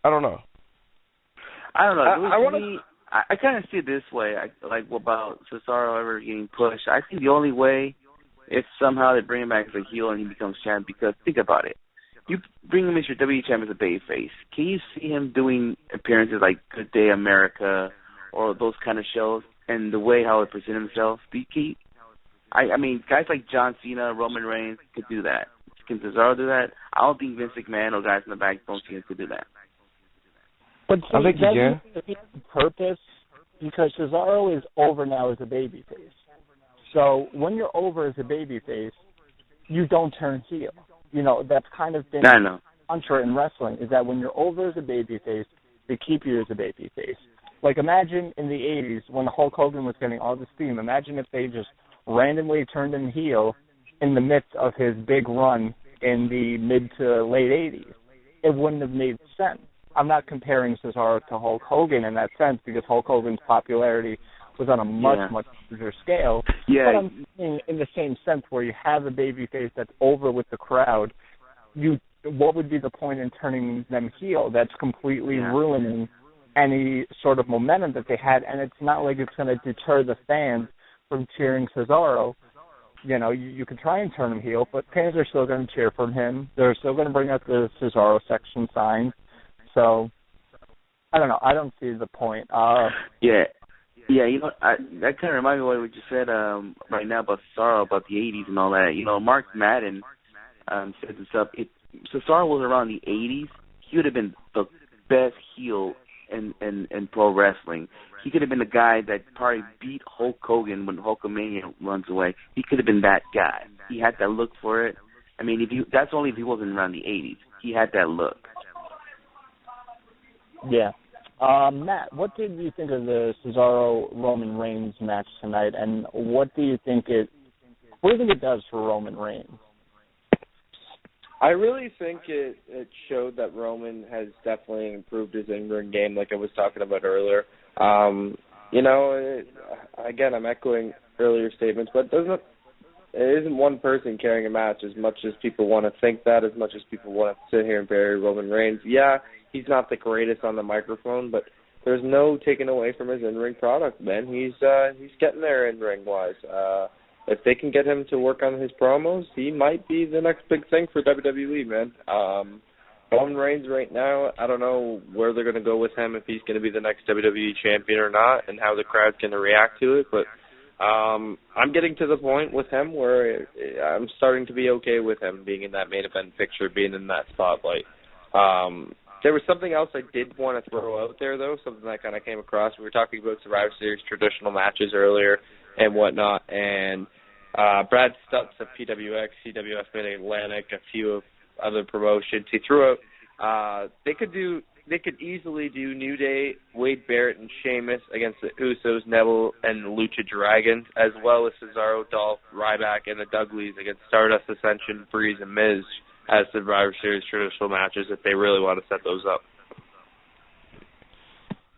I don't know. I kind of see it this way, about Cesaro ever getting pushed. I think the only way is somehow they bring him back as a heel and he becomes champ, because think about it. You bring him as your WWE champ as a babyface. Can you see him doing appearances like Good Day America or those kind of shows and the way how he present himself? I mean, guys like John Cena, Roman Reigns could do that. Can Cesaro do that? I don't think Vince McMahon or guys in the back don't see him could do that. But I think he can. Purpose, because Cesaro is over now as a babyface. So when you're over as a babyface, you don't turn heel. That's kind of been mantra in wrestling, is that when you're over as a babyface, they keep you as a babyface. Like, imagine in the 80s when Hulk Hogan was getting all this steam. Imagine if they just randomly turned him heel in the midst of his big run in the mid to late 80s. It wouldn't have made sense. I'm not comparing Cesaro to Hulk Hogan in that sense, because Hulk Hogan's popularity was on a much larger scale. Yeah. But I'm saying in the same sense, where you have a babyface that's over with the crowd, what would be the point in turning them heel? That's completely ruining any sort of momentum that they had, and it's not like it's going to deter the fans from cheering Cesaro. You can try and turn him heel, but fans are still going to cheer for him. They're still going to bring out the Cesaro section sign. So, I don't know. I don't see the point. That kind of reminds me of what we just said right now about Cesaro, about the 80s and all that. Mark Madden said himself, if Cesaro was around the 80s, he would have been the best heel in pro wrestling. He could have been the guy that probably beat Hulk Hogan when Hulkamania runs away. He could have been that guy. He had that look for it. I mean, that's only if he wasn't around the 80s. He had that look. Yeah. Matt, what did you think of the Cesaro-Roman Reigns match tonight, and what do you think it does for Roman Reigns? I really think it showed that Roman has definitely improved his in-ring game, like I was talking about earlier. Again, I'm echoing earlier statements, but it isn't one person carrying a match as much as people want to think that, as much as people want to sit here and bury Roman Reigns. Yeah, he's not the greatest on the microphone, but there's no taking away from his in-ring product, man. He's getting there in-ring wise. If they can get him to work on his promos, he might be the next big thing for WWE, man. Roman Reigns right now, I don't know where they're going to go with him, if he's going to be the next WWE champion or not, and how the crowd's going to react to it. But I'm getting to the point with him where I'm starting to be okay with him being in that main event picture, being in that spotlight. There was something else I did want to throw out there, though, something that kind of came across. We were talking about Survivor Series traditional matches earlier and whatnot, and Brad Stutz of PWX, CWF Mid-Atlantic, a few other promotions, he threw out they could easily do New Day, Wade Barrett, and Sheamus against the Usos, Neville, and Lucha Dragons, as well as Cesaro, Dolph, Ryback, and the Dudleys against Stardust, Ascension, Breeze, and Miz as Survivor Series traditional matches if they really want to set those up.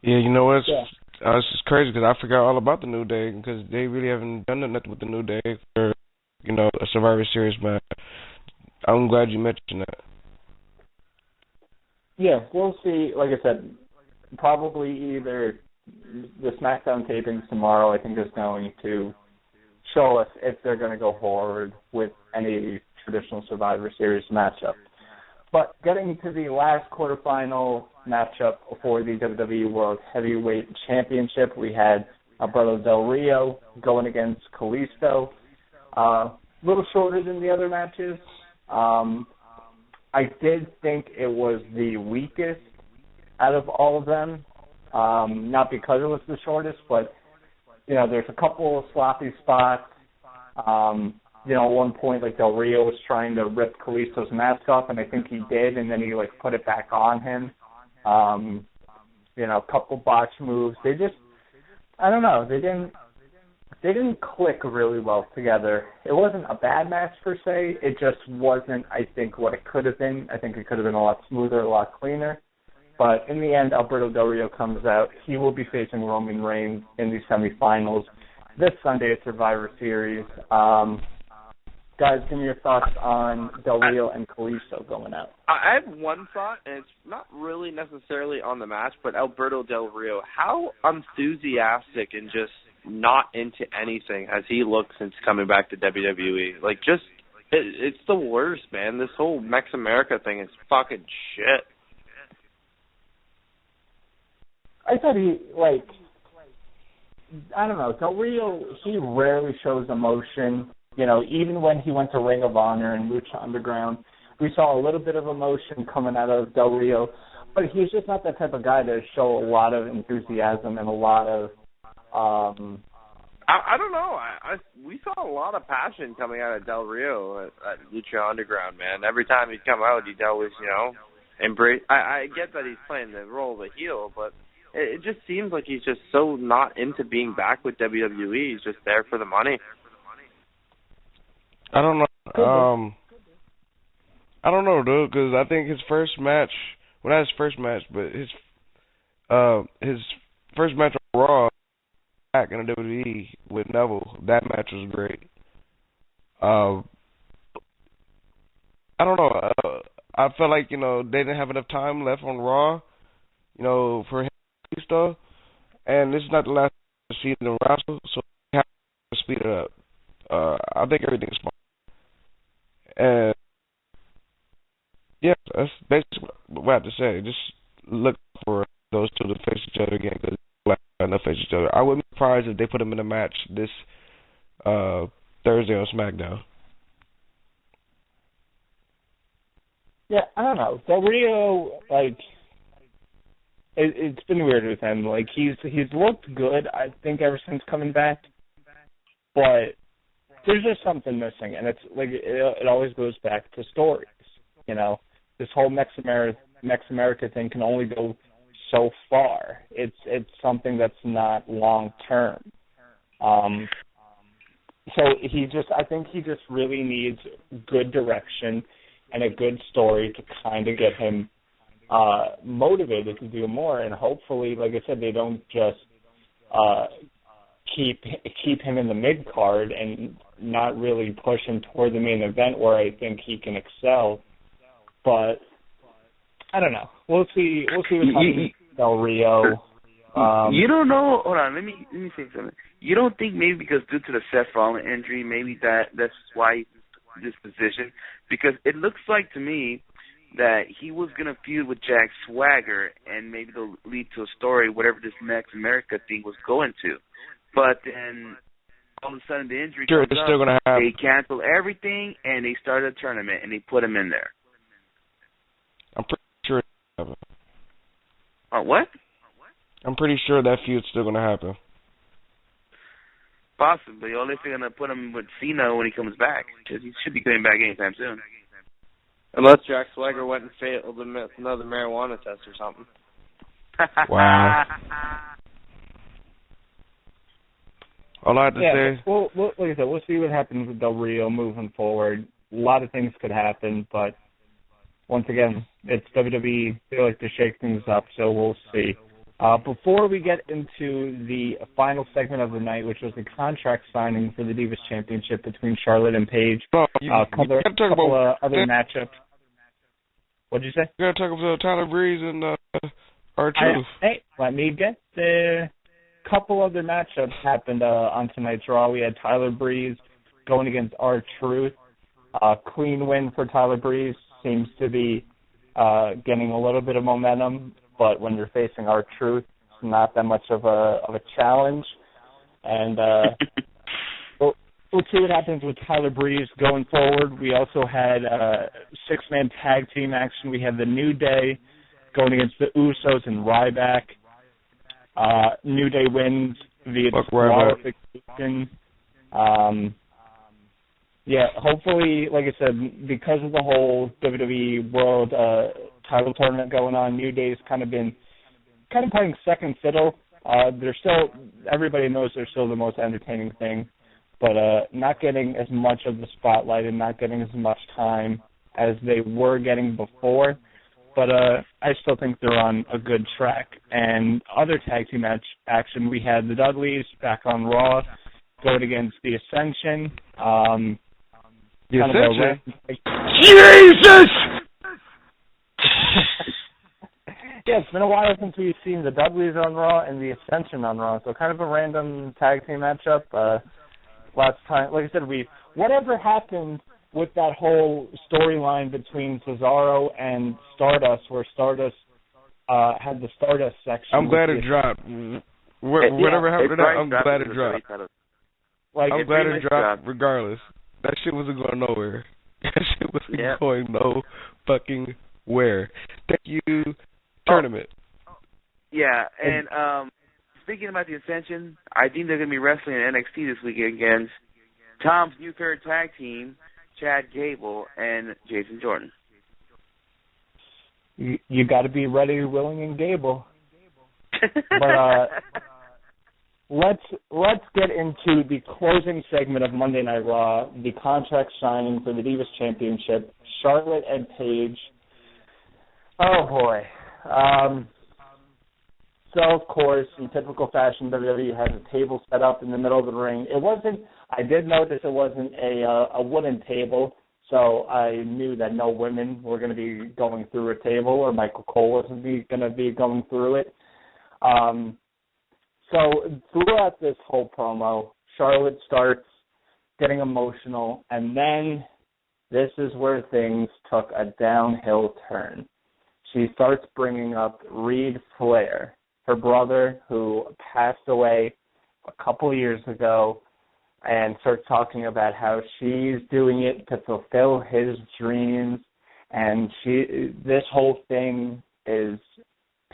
Yeah, you know what? It's just crazy because I forgot all about the New Day because they really haven't done nothing with the New Day for, a Survivor Series match. I'm glad you mentioned that. Yeah, we'll see. Like I said, probably either the SmackDown tapings tomorrow, I think, is going to show us if they're going to go forward with any traditional Survivor Series matchup. But getting to the last quarterfinal matchup for the WWE World Heavyweight Championship, we had Alberto Del Rio going against Kalisto. A little shorter than the other matches. I did think it was the weakest out of all of them, not because it was the shortest, but, there's a couple of sloppy spots. At one point, Del Rio was trying to rip Kalisto's mask off, and I think he did, and then he, put it back on him. A couple botch moves. They just, I don't know, they didn't click really well together. It wasn't a bad match per se. It just wasn't, I think, what it could have been. I think it could have been a lot smoother, a lot cleaner. But in the end, Alberto Del Rio comes out. He will be facing Roman Reigns in the semifinals this Sunday at Survivor Series. Guys, give me your thoughts on Del Rio and Kalisto going out. I have one thought, and it's not really necessarily on the match, but Alberto Del Rio, how enthusiastic and just not into anything has he looked since coming back to WWE? It's the worst, man. This whole Mex America thing is fucking shit. I thought I don't know, Del Rio, he rarely shows emotion. Even when he went to Ring of Honor and Lucha Underground, we saw a little bit of emotion coming out of Del Rio, but he's just not that type of guy to show a lot of enthusiasm and a lot of I don't know. We saw a lot of passion coming out of Del Rio at Lucha Underground, man. Every time he'd come out, he'd always, embrace. I get that he's playing the role of a heel, but it just seems like he's just so not into being back with WWE. He's just there for the money. I don't know. I don't know, dude, because I think his first match, well, not his first match, but his first match on Raw back in the WWE with Neville, that match was great. I don't know. I felt like, they didn't have enough time left on Raw, for him and stuff. And this is not the last season of Wrestle, so they have to speed it up. I think everything's fine. And yeah, that's basically what I have to say. Just look for those two to face each other again because they're not face each other. I wouldn't be surprised if they put them in a match this Thursday on SmackDown. Yeah, I don't know. Del Rio, it's been weird with him. He's looked good, I think, ever since coming back, but there's just something missing, and it's it always goes back to stories. This whole Mex America thing can only go so far. It's something that's not long term. So I think he just really needs good direction and a good story to kind of get him motivated to do more. And hopefully, like I said, they don't just keep him in the mid card and not really push him toward the main event where I think he can excel. But I don't know. We'll see what happens with Del Rio. You don't know. Hold on. Let me say something. You don't think maybe because due to the Seth Rollins injury, maybe that's why he's in this position? Because it looks like to me that he was gonna feud with Jack Swagger, and maybe they'll lead to a story, whatever this Next America thing was going to. But then all of a sudden the injury comes it's up. still gonna happen. They cancel everything and they start a tournament and they put him in there. I'm pretty sure it's gonna happen. What? I'm pretty sure that feud's still gonna happen. Possibly. Only if they're gonna put him with Cena when he comes back, because he should be coming back anytime soon. Unless Jack Swagger went and failed another marijuana test or something. Wow. All I have to say. Well, like I said, we'll see what happens with Del Rio moving forward. A lot of things could happen, but once again, it's WWE. They like to shake things up, so we'll see. Before we get into the final segment of the night, which was the contract signing for the Divas Championship between Charlotte and Paige, a couple of other matchups. What'd you say? You gotta talk about Tyler Breeze and R-Truth. Hey, let me get there. Couple other matchups happened on tonight's Raw. We had Tyler Breeze going against R-Truth. Clean win for Tyler Breeze. Seems to be getting a little bit of momentum, but when you're facing R-Truth, it's not that much of a challenge. And we'll see what happens with Tyler Breeze going forward. We also had six-man tag team action. We had the New Day going against the Usos and Ryback. New Day wins via disqualification. Hopefully, like I said, because of the whole WWE World title tournament going on, New Day's kind of playing second fiddle. They're still, everybody knows they're still the most entertaining thing, but not getting as much of the spotlight and not getting as much time as they were getting before. But I still think they're on a good track. And other tag team match action, we had the Dudleys back on Raw going against the Ascension. The Ascension? Jesus! Yeah, it's been a while since we've seen the Dudleys on Raw and the Ascension on Raw, so kind of a random tag team matchup. Last time, like I said, whatever happened with that whole storyline between Cesaro and Stardust, where Stardust had the Stardust section. I'm glad it dropped. Whatever happened to that, I'm glad it dropped. I'm glad it dropped regardless. That shit wasn't going nowhere. That shit wasn't going no fucking where. Thank you, tournament. Yeah, and speaking about the Ascension, I think they're going to be wrestling in NXT this weekend against Tom's new third tag team, Chad Gable and Jason Jordan. You got to be ready, willing, and Gable. But let's get into the closing segment of Monday Night Raw, the contract signing for the Divas Championship, Charlotte and Paige. Oh boy. So of course, in typical fashion, WWE has a table set up in the middle of the ring. I did notice it wasn't a wooden table, so I knew that no women were going to be going through a table, or Michael Cole wasn't going to be going through it. So throughout this whole promo, Charlotte starts getting emotional, and then this is where things took a downhill turn. She starts bringing up Reed Flair, her brother, who passed away a couple years ago, and starts talking about how she's doing it to fulfill his dreams, and this whole thing is,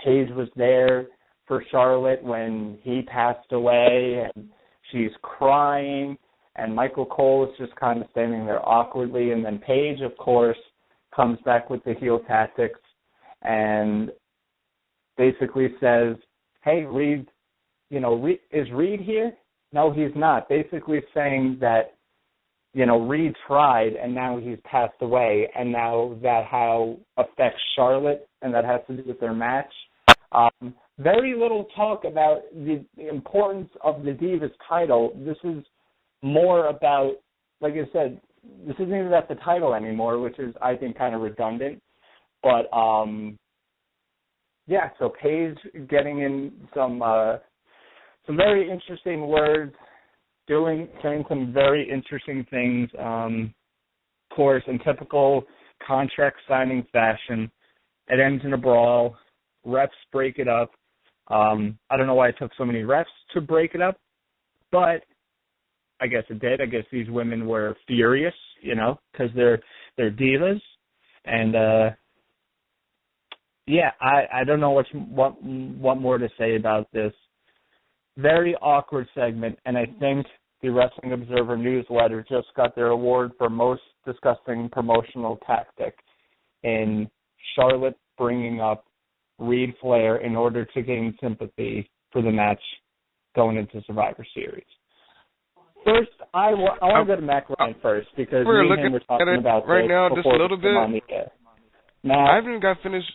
Paige was there for Charlotte when he passed away, and she's crying, and Michael Cole is just kind of standing there awkwardly, and then Paige, of course, comes back with the heel tactics and basically says, hey, Reed, is Reed here? No, he's not. Basically saying that, Reed tried and now he's passed away, and now that how affects Charlotte, and that has to do with their match. Very little talk about the importance of the Divas title. This is more about, like I said, this isn't even about the title anymore, which is, I think, kind of redundant. But yeah, so Paige getting in some very interesting words, saying some very interesting things. Of course, in typical contract signing fashion, it ends in a brawl. Refs break it up. I don't know why it took so many refs to break it up, but I guess it did. I guess these women were furious, because they're divas, and yeah, I don't know what more to say about this. Very awkward segment, and I think the Wrestling Observer newsletter just got their award for most disgusting promotional tactic in Charlotte bringing up Reed Flair in order to gain sympathy for the match going into Survivor Series. First, I want to go to Mac Ryan first because we're me and looking him were talking at it about right this now just a before little we came on bit. the air. Now, I haven't even got finished.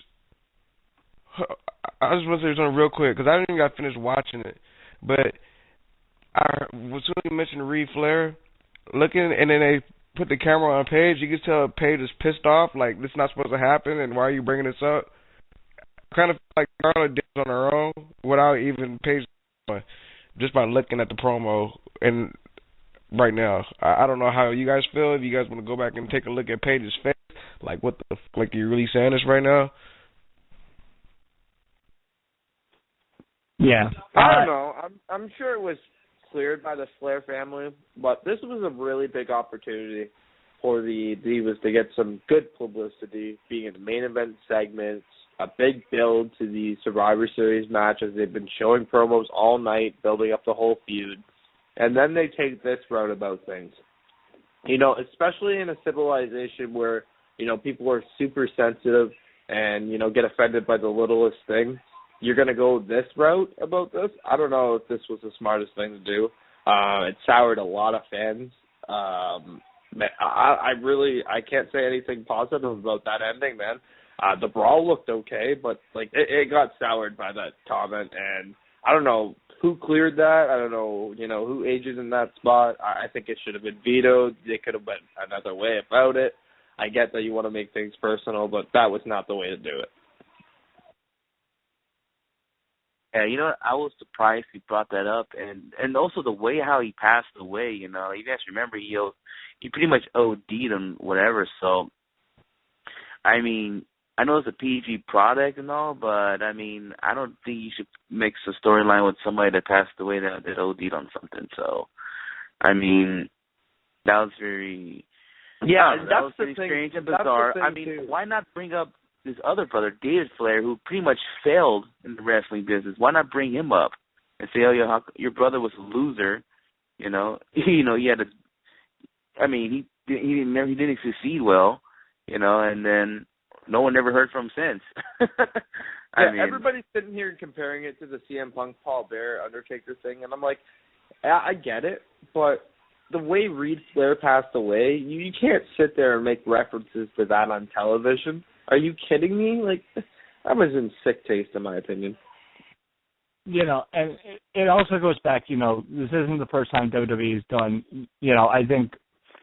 I just want to say something real quick because I haven't even got finished watching it. But when you mentioned Reed Flair, looking, and then they put the camera on Paige, you can tell Paige is pissed off, like this is not supposed to happen, and why are you bringing this up? Kind of like Charlotte did on her own without even Paige, just by looking at the promo. And right now, I don't know how you guys feel. If you guys want to go back and take a look at Paige's face, like what the like you're really saying this right now. yeah, I don't know. I'm sure it was cleared by the Flair family, but this was a really big opportunity for the Divas to get some good publicity, being in the main event segments, a big build to the Survivor Series match as they've been showing promos all night, building up the whole feud, and then they take this route about things. Especially in a civilization where, people are super sensitive and, get offended by the littlest thing. You're going to go this route about this? I don't know if this was the smartest thing to do. It soured a lot of fans. I can't say anything positive about that ending, man. The brawl looked okay, but it got soured by that comment, and I don't know who cleared that. I don't know, who ages in that spot. I think it should have been vetoed. They could have went another way about it. I get that you want to make things personal, but that was not the way to do it. Yeah, I was surprised he brought that up, and also the way how he passed away. You guys remember he pretty much OD'd on whatever. So, I mean, I know it's a PG product and all, but I mean, I don't think you should mix a storyline with somebody that passed away that OD'd on something. So, I mean, that was very that was pretty strange and bizarre. I mean, too. Why not bring up his other brother, David Flair, who pretty much failed in the wrestling business? Why not bring him up and say, "Oh, your brother was a loser"? He had he didn't succeed well, and then no one ever heard from him since. Everybody's sitting here comparing it to the CM Punk Paul Bearer Undertaker thing, and I'm like, I get it, but the way Reed Flair passed away, you can't sit there and make references to that on television. Are you kidding me? That was in sick taste, in my opinion. And it also goes back, this isn't the first time WWE's done, I think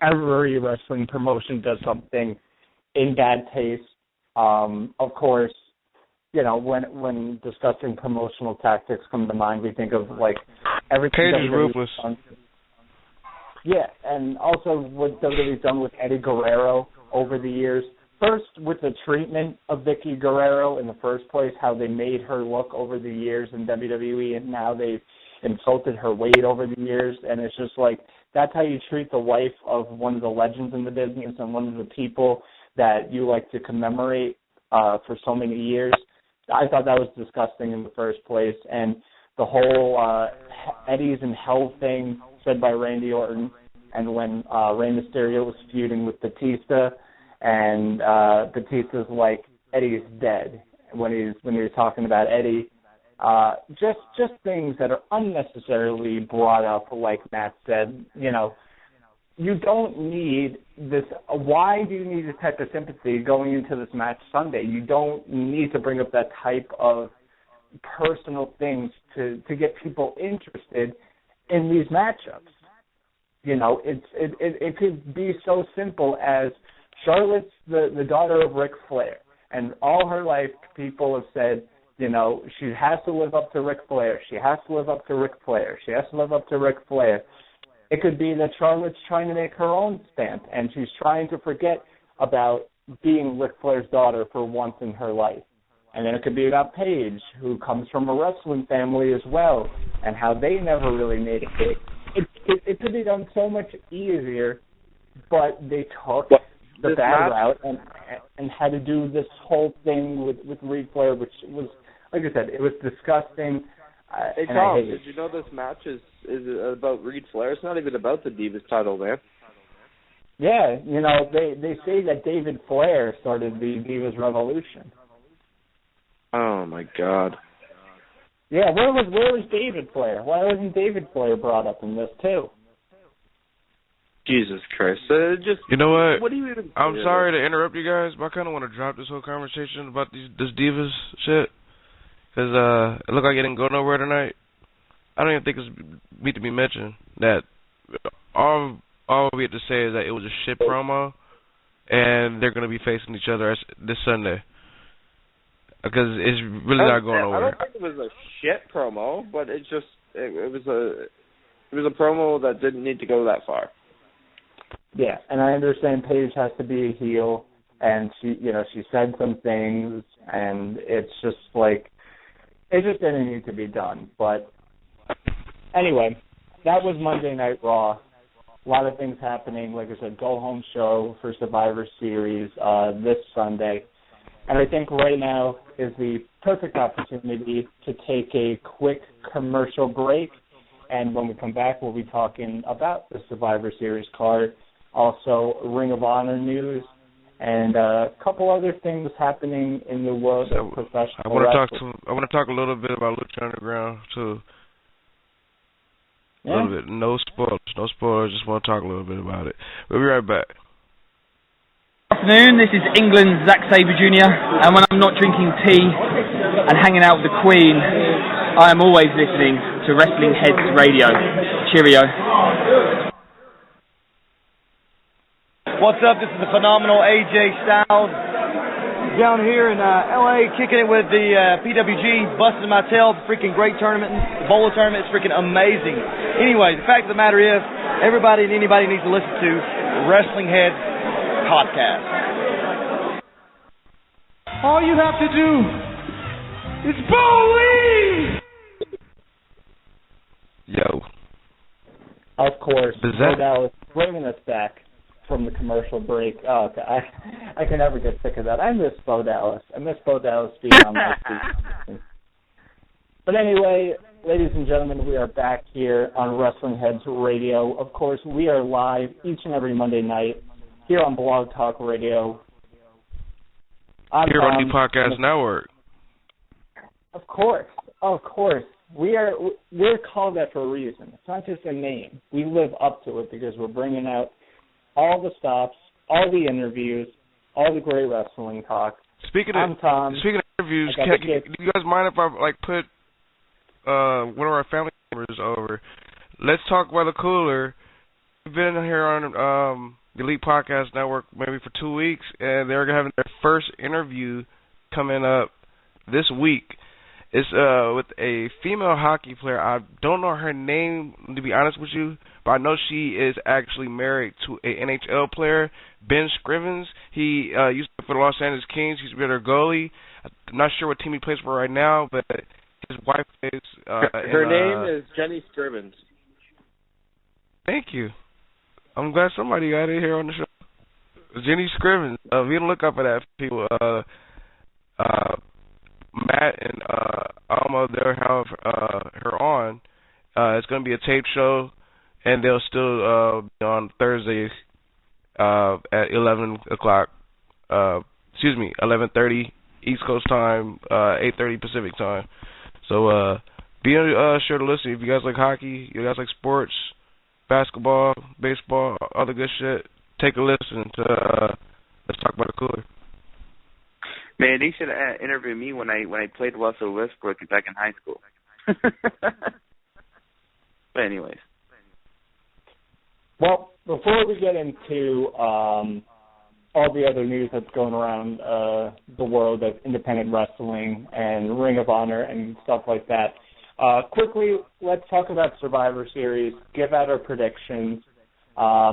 every wrestling promotion does something in bad taste. Of course, when discussing promotional tactics come to mind, we think of, everything Paige is WWE's ruthless. done. Yeah, and also what WWE's done with Eddie Guerrero over the years. First, with the treatment of Vicky Guerrero in the first place, how they made her look over the years in WWE, and now they've insulted her weight over the years, and it's just that's how you treat the wife of one of the legends in the business and one of the people that you like to commemorate for so many years. I thought that was disgusting in the first place, and the whole Eddie's in hell thing said by Randy Orton, and when Rey Mysterio was feuding with Batista, and Batista's like, Eddie's dead when he was talking about Eddie. Just things that are unnecessarily brought up, like Matt said. You don't need this. Why do you need this type of sympathy going into this match Sunday? You don't need to bring up that type of personal things to get people interested in these matchups. It could be so simple as Charlotte's the daughter of Ric Flair, and all her life people have said, You know, she has to live up to Ric Flair. She has to live up to Ric Flair. She has to live up to Ric Flair. It could be that Charlotte's trying to make her own stamp, and she's trying to forget about being Ric Flair's daughter for once in her life. And then it could be about Paige, who comes from a wrestling family as well, and how they never really made it big. It could be done so much easier, but they took the bad route and had to do this whole thing with Ric Flair, which was, like I said, it was disgusting. Hey, Tom, did you know this match is about Ric Flair? It's not even about the Divas title, man. Yeah, you know, they say that David Flair started the Divas Revolution. Oh, my God. Yeah, where was David Flair? Why wasn't David Flair brought up in this, too? Jesus Christ. You know what? What do you even... I'm sorry to interrupt you guys, but I kind of want to drop this whole conversation about this Divas shit. Because it looked like it didn't go nowhere tonight. I don't even think it's need to be mentioned. That all we have to say is that it was a shit promo, and they're going to be facing each other this Sunday. Because it's really not going nowhere. I don't think it was a shit promo, but it was a promo that didn't need to go that far. Yeah, and I understand Paige has to be a heel, and she said some things, and it's just like, it just didn't need to be done. But anyway, that was Monday Night Raw. A lot of things happening. Like I said, go-home show for Survivor Series this Sunday. And I think right now is the perfect opportunity to take a quick commercial break. And when we come back, we'll be talking about the Survivor Series card, also Ring of Honor news, and a couple other things happening in the world of professional wrestling. I want to talk a little bit about Lucha Underground too. Yeah. A little bit. No spoilers. Just want to talk a little bit about it. We'll be right back. Good afternoon, this is England's Zack Sabre Jr. and when I'm not drinking tea and hanging out with the Queen, I am always listening to Wrestling Heads Radio. Cheerio. What's up? This is the phenomenal AJ Styles down here in LA, kicking it with the PWG, busting my tail. Freaking great tournament, the bowler tournament is freaking amazing. Anyway, the fact of the matter is, everybody and anybody needs to listen to Wrestling Heads podcast. All you have to do is believe. Yo. Of course. Dallas bringing us back from the commercial break. Oh, okay. I can never get sick of that. I miss Bo Dallas. I miss Bo Dallas being on my feet. But anyway, ladies and gentlemen, we are back here on Wrestling Heads Radio. Of course, we are live each and every Monday night here on Blog Talk Radio. Here on the Podcast Network. Of course. We're called that for a reason. It's not just a name. We live up to it because we're bringing out all the stops, all the interviews, all the great wrestling talk. Speaking of interviews, do you guys mind if I put one of our family members over? Let's talk by the cooler. We've been here on the Elite Podcast Network maybe for 2 weeks, and they're having their first interview coming up this week. It's with a female hockey player. I don't know her name, to be honest with you, but I know she is actually married to an NHL player, Ben Scrivens. He used to play for the Los Angeles Kings. He's been their goalie. I'm not sure what team he plays for right now, but his wife is... her name is Jenny Scrivens. Thank you. I'm glad somebody got it here on the show. Jenny Scrivens. We can look up for that, people. Matt and Alma, they'll have her on. It's going to be a tape show, and they'll still be on Thursday at 11 o'clock. 11:30 East Coast time, 8:30 Pacific time. So be sure to listen. If you guys like hockey, you guys like sports, basketball, baseball, other good shit, take a listen to Let's Talk About the Cooler. Man, they should interview me when I played Russell Westbrook back in high school. But anyways. Well, before we get into all the other news that's going around the world of independent wrestling and Ring of Honor and stuff like that. Quickly, let's talk about Survivor Series, give out our predictions. I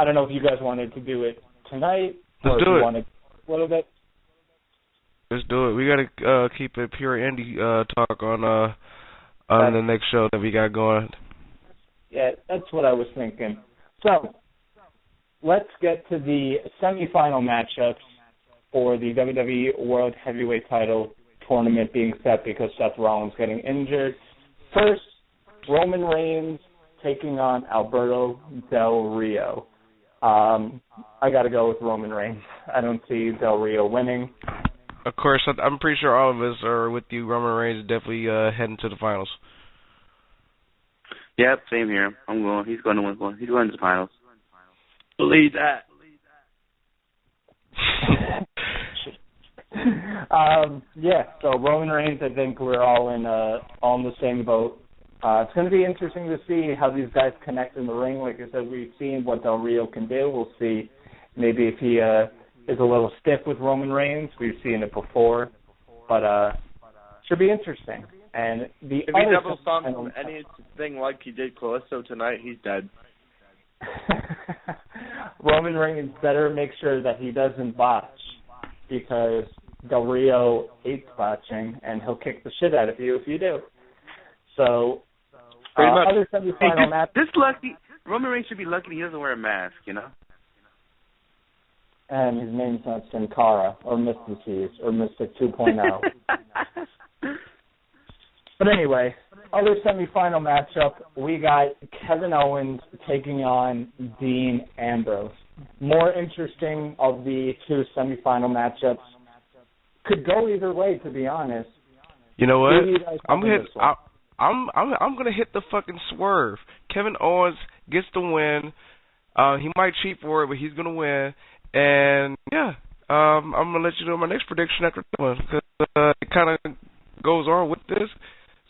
don't know if you guys wanted to do it tonight or if you wanted a little bit. Let's do it. We got to keep it pure indie talk on the next show that we got going. Yeah, that's what I was thinking. So, let's get to the semifinal matchups for the WWE World Heavyweight Title tournament being set because Seth Rollins getting injured. First, Roman Reigns taking on Alberto Del Rio. I got to go with Roman Reigns. I don't see Del Rio winning. Of course, I'm pretty sure all of us are with you. Roman Reigns is definitely heading to the finals. Yep, same here. I'm going. He's going to win one. He's going to the finals. Believe that. Yeah, so Roman Reigns, I think we're all in the same boat. It's going to be interesting to see how these guys connect in the ring. Like I said, we've seen what Del Rio can do. We'll see maybe if he is a little stiff with Roman Reigns. We've seen it before, but should be interesting. And the if he double stomps anything like he did Callisto tonight, he's dead. Roman Reigns better make sure that he doesn't botch because Del Rio hates botching, and he'll kick the shit out of you if you do. So, other semifinal match. Roman Reigns should be lucky he doesn't wear a mask, you know? And his name's not Sin Cara or Mr. Cheese or Mr. 2.0. But anyway, other semifinal matchup, we got Kevin Owens taking on Dean Ambrose. More interesting of the two semifinal matchups. Could go either way, to be honest. You know what? I'm gonna hit the fucking swerve. Kevin Owens gets the win. He might cheat for it, but he's gonna win. And yeah, I'm gonna let you know my next prediction after that one because it kind of goes on with this.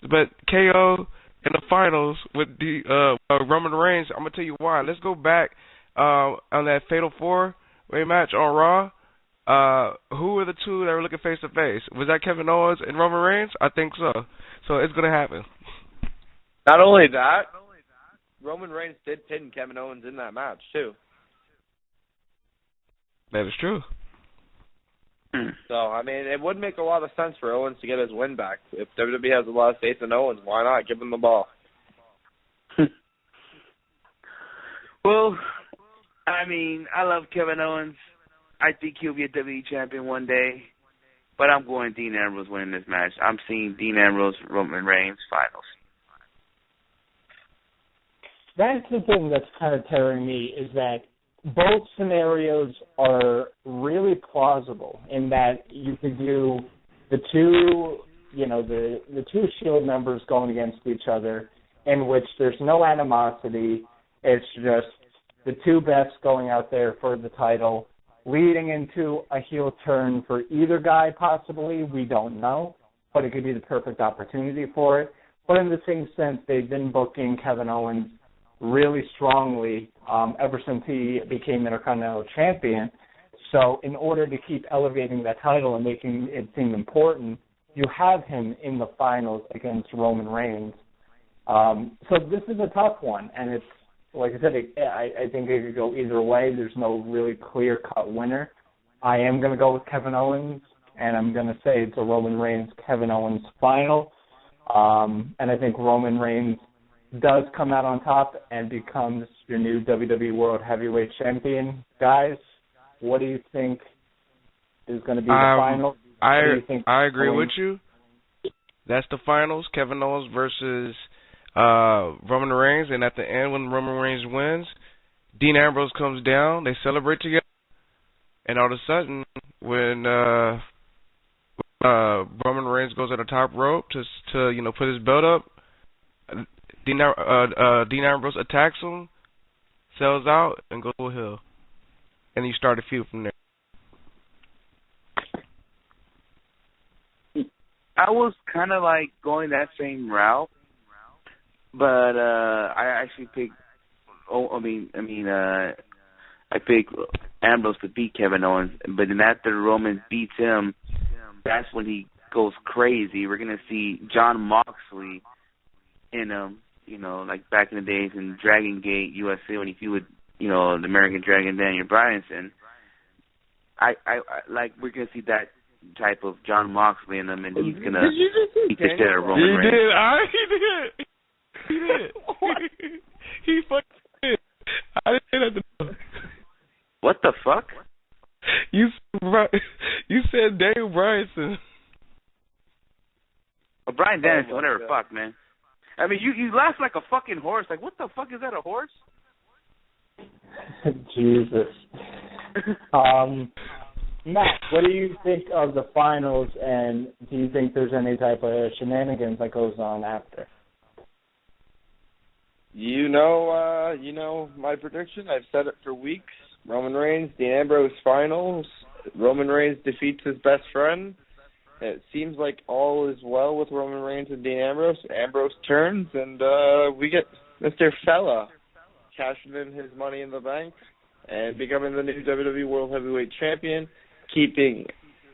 But KO in the finals with the Roman Reigns. I'm gonna tell you why. Let's go back on that Fatal 4-way match on Raw. Who were the two that were looking face to face? Was that Kevin Owens and Roman Reigns? I think so. So it's gonna happen. Not only that, Roman Reigns did pin Kevin Owens in that match too. That is true. So, I mean, it would make a lot of sense for Owens to get his win back. If WWE has a lot of faith in Owens, why not? Give him the ball. Well, I mean, I love Kevin Owens. I think he'll be a WWE champion one day. But I'm going Dean Ambrose winning this match. I'm seeing Dean Ambrose, Roman Reigns, finals. That's the thing that's kind of tearing me is that both scenarios are really plausible in that you could do the two, the two Shield members going against each other in which there's no animosity. It's just the two best going out there for the title, leading into a heel turn for either guy possibly. We don't know, but it could be the perfect opportunity for it. But in the same sense, they've been booking Kevin Owens really strongly ever since he became Intercontinental Champion. So in order to keep elevating that title and making it seem important, you have him in the finals against Roman Reigns. So this is a tough one, and it's, like I said, I think it could go either way. There's no really clear-cut winner. I am going to go with Kevin Owens, and I'm going to say it's a Roman Reigns-Kevin Owens final. And I think Roman Reigns does come out on top and becomes your new WWE World Heavyweight Champion. Guys, what do you think is going to be the final? I agree with you. That's the finals, Kevin Owens versus Roman Reigns, and at the end when Roman Reigns wins, Dean Ambrose comes down, they celebrate together, and all of a sudden when Roman Reigns goes at the top rope to put his belt up, Dean Ambrose attacks him, sells out, and goes to a hill. And you start a feud from there. I was kind of like going that same route, but I actually picked. I picked Ambrose to beat Kevin Owens. But then after Roman beats him, that's when he goes crazy. We're gonna see John Moxley in like back in the days in Dragon Gate USA when he feud with the American Dragon Daniel Bryanson. I like we're gonna see that type of John Moxley in him, and he's gonna beat the shit out of Roman Reigns. He did. He fucking did. I didn't say that to him. What the fuck? You said Daniel Bryanson. Brian Danielson, whatever. God. Fuck, man. I mean, you laugh like a fucking horse. Like, what the fuck is that, a horse? Jesus. Matt, what do you think of the finals, and do you think there's any type of shenanigans that goes on after? You know my prediction. I've said it for weeks. Roman Reigns, Dean Ambrose finals. Roman Reigns defeats his best friend. It seems like all is well with Roman Reigns and Dean Ambrose. Ambrose turns, and we get Mr. Fella cashing in his money in the bank and becoming the new WWE World Heavyweight Champion, keeping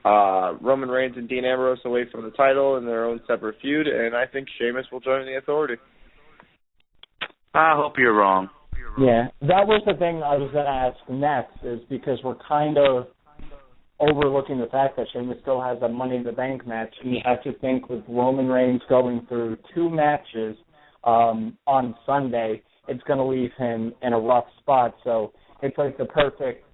Roman Reigns and Dean Ambrose away from the title in their own separate feud, and I think Sheamus will join the Authority. I hope you're wrong. Yeah, that was the thing I was going to ask next, is because we're kind of overlooking the fact that Sheamus still has a Money in the Bank match, and you have to think with Roman Reigns going through 2 matches on Sunday, it's going to leave him in a rough spot. So it's like the perfect,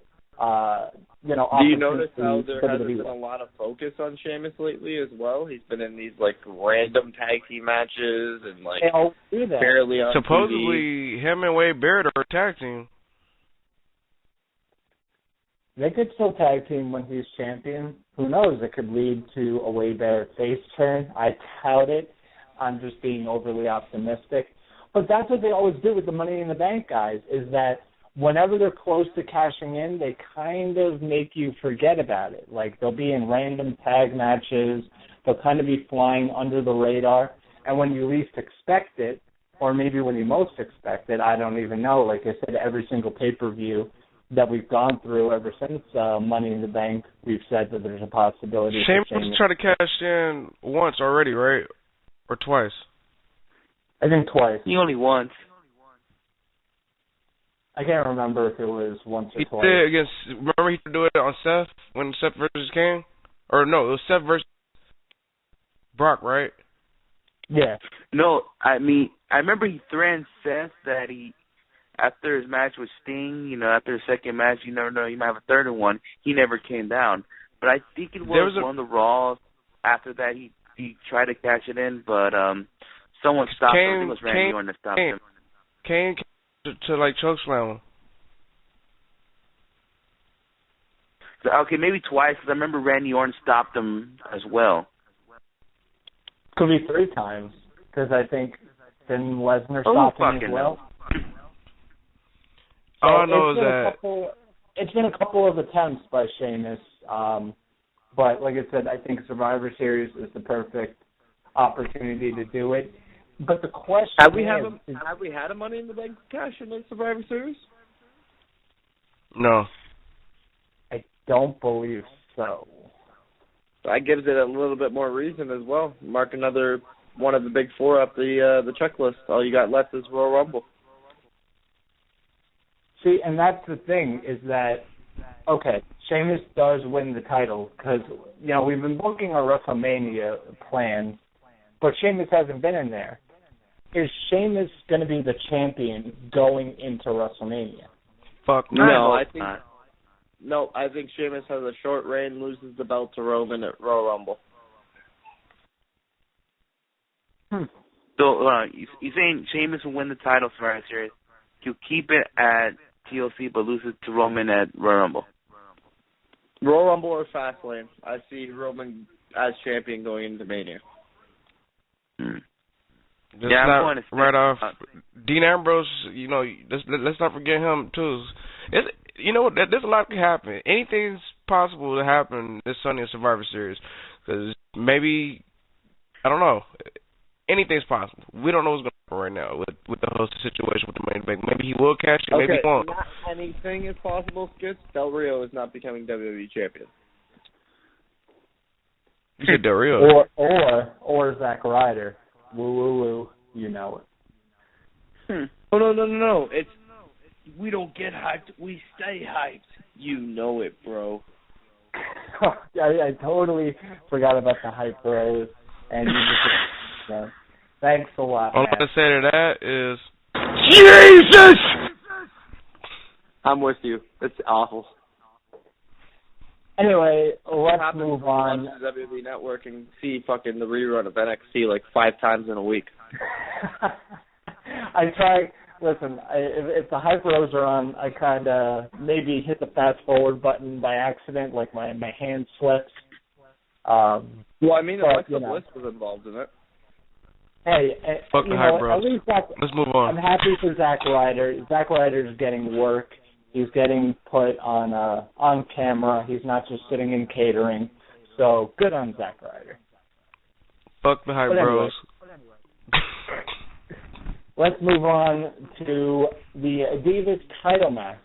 Do you notice how there hasn't been a lot of focus on Sheamus lately as well? He's been in these random tag team matches and barely on Supposedly, TV. Him and Wade Barrett are a tag team. They could still tag team when he's champion. Who knows? It could lead to a Wade Barrett face turn. I doubt it. I'm just being overly optimistic. But that's what they always do with the Money in the Bank guys, is that whenever they're close to cashing in, they kind of make you forget about it. Like, they'll be in random tag matches. They'll kind of be flying under the radar. And when you least expect it, or maybe when you most expect it, I don't even know. Like I said, every single pay-per-view that we've gone through ever since Money in the Bank, we've said that there's a possibility. Sheamus tried to cash in once already, right? Or twice? I think twice. He only once. I can't remember if it was once or twice. He did against. Remember he tried to do it on Seth when Seth versus Kane, or no, it was Seth versus Brock, right? Yeah. No, I mean I remember he threatened Seth that he, after his match with Sting, after the second match, you never know, you might have a third one. He never came down, but I think it was one of the Raws. After that, he tried to catch it in, but someone stopped him. I think it was Randy Orton that stopped him. Kane to chokeslam him. So, okay, maybe twice, because I remember Randy Orton stopped him as well. Could be 3 times, because I think then Lesnar stopped him as well. All I know is that it's been a couple of attempts by Sheamus, but like I said, I think Survivor Series is the perfect opportunity to do it. But the question have we had a Money in the Bank cash in the Survivor Series? No. I don't believe so. That gives it a little bit more reason as well. Mark another one of the big 4 up the checklist. All you got left is Royal Rumble. See, and that's the thing, is that, okay, Sheamus does win the title, because, we've been booking our WrestleMania plans, but Sheamus hasn't been in there. Is Sheamus going to be the champion going into WrestleMania? Fuck no. I think Sheamus has a short reign, loses the belt to Roman at Royal Rumble. So, you're saying Sheamus will win the title Survivor Series. He'll keep it at TLC, but lose it to Roman at Royal Rumble. Royal Rumble or Fastlane. I see Roman as champion going into Mania. Right off. Dean Ambrose, let's not forget him too. There's a lot can happen. Anything's possible to happen this Sunday in Survivor Series. Because maybe, I don't know. anything's possible. We don't know what's going to happen right now with the whole situation with the main event. Maybe he will cash it, maybe he won't. Not anything is possible, Skits. Del Rio is not becoming WWE champion. You said Del Rio. Or Zack Ryder. Woo woo woo. You know it. Oh no. It's we don't get hyped, we stay hyped. You know it, bro. I totally forgot about the hype bros, and you just thanks a lot. All Matt. I can say to that is Jesus. I'm with you. It's awful. Anyway, let's move on. Watch the WWE Network and see fucking the rerun of NXT like 5 times in a week. I try. Listen, if the hype rows are on, I kind of maybe hit the fast forward button by accident, like my hand slips. Well, I mean, Alexa Bliss was involved in it. Hey, fuck the hype bros. At least let's move on. I'm happy for Zack Ryder. Zack Ryder is getting work. He's getting put on camera. He's not just sitting in catering. So good on Zack Ryder. Fuck the hype bros. Let's move on to the Divas title match.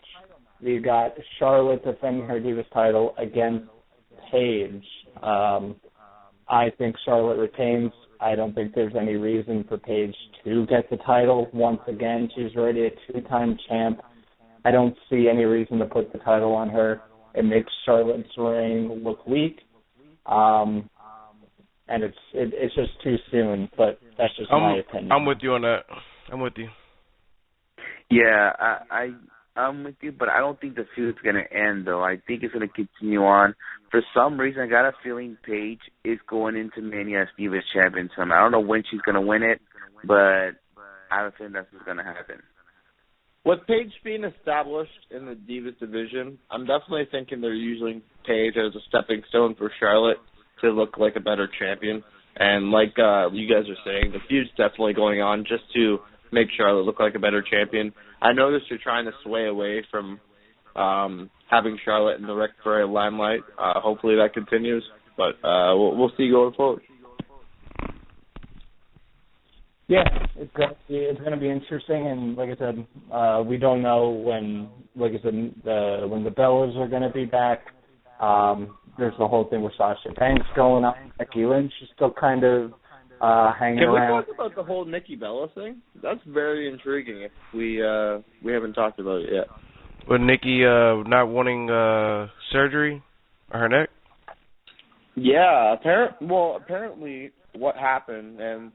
We got Charlotte defending her Divas title against Paige. I think Charlotte retains. I don't think there's any reason for Paige to get the title. Once again, she's already a 2-time champ. I don't see any reason to put the title on her. It makes Charlotte's reign look weak. And it's just too soon, but that's just my opinion. I'm with you on that. I'm with you. Yeah, I'm with you, but I don't think the feud's going to end, though. I think it's going to continue on. For some reason, I got a feeling Paige is going into Mania as Divas champion. So I don't know when she's going to win it, but I don't think that's what's going to happen. With Paige being established in the Divas division, I'm definitely thinking they're using Paige as a stepping stone for Charlotte to look like a better champion. And like you guys are saying, the feud's definitely going on just to make Charlotte look like a better champion. I noticed you're trying to sway away from having Charlotte in the Ric Flair limelight. Hopefully that continues, but we'll see going forward. Yeah, it's going to be interesting, and like I said, we don't know when, like I said, when the Bellas are going to be back. There's the whole thing with Sasha Banks going on. Becky Lynch is still kind of hanging around. Can we talk about the whole Nikki Bella thing? That's very intriguing. If we haven't talked about it yet. With Nikki not wanting surgery on her neck? Yeah, apparently what happened, and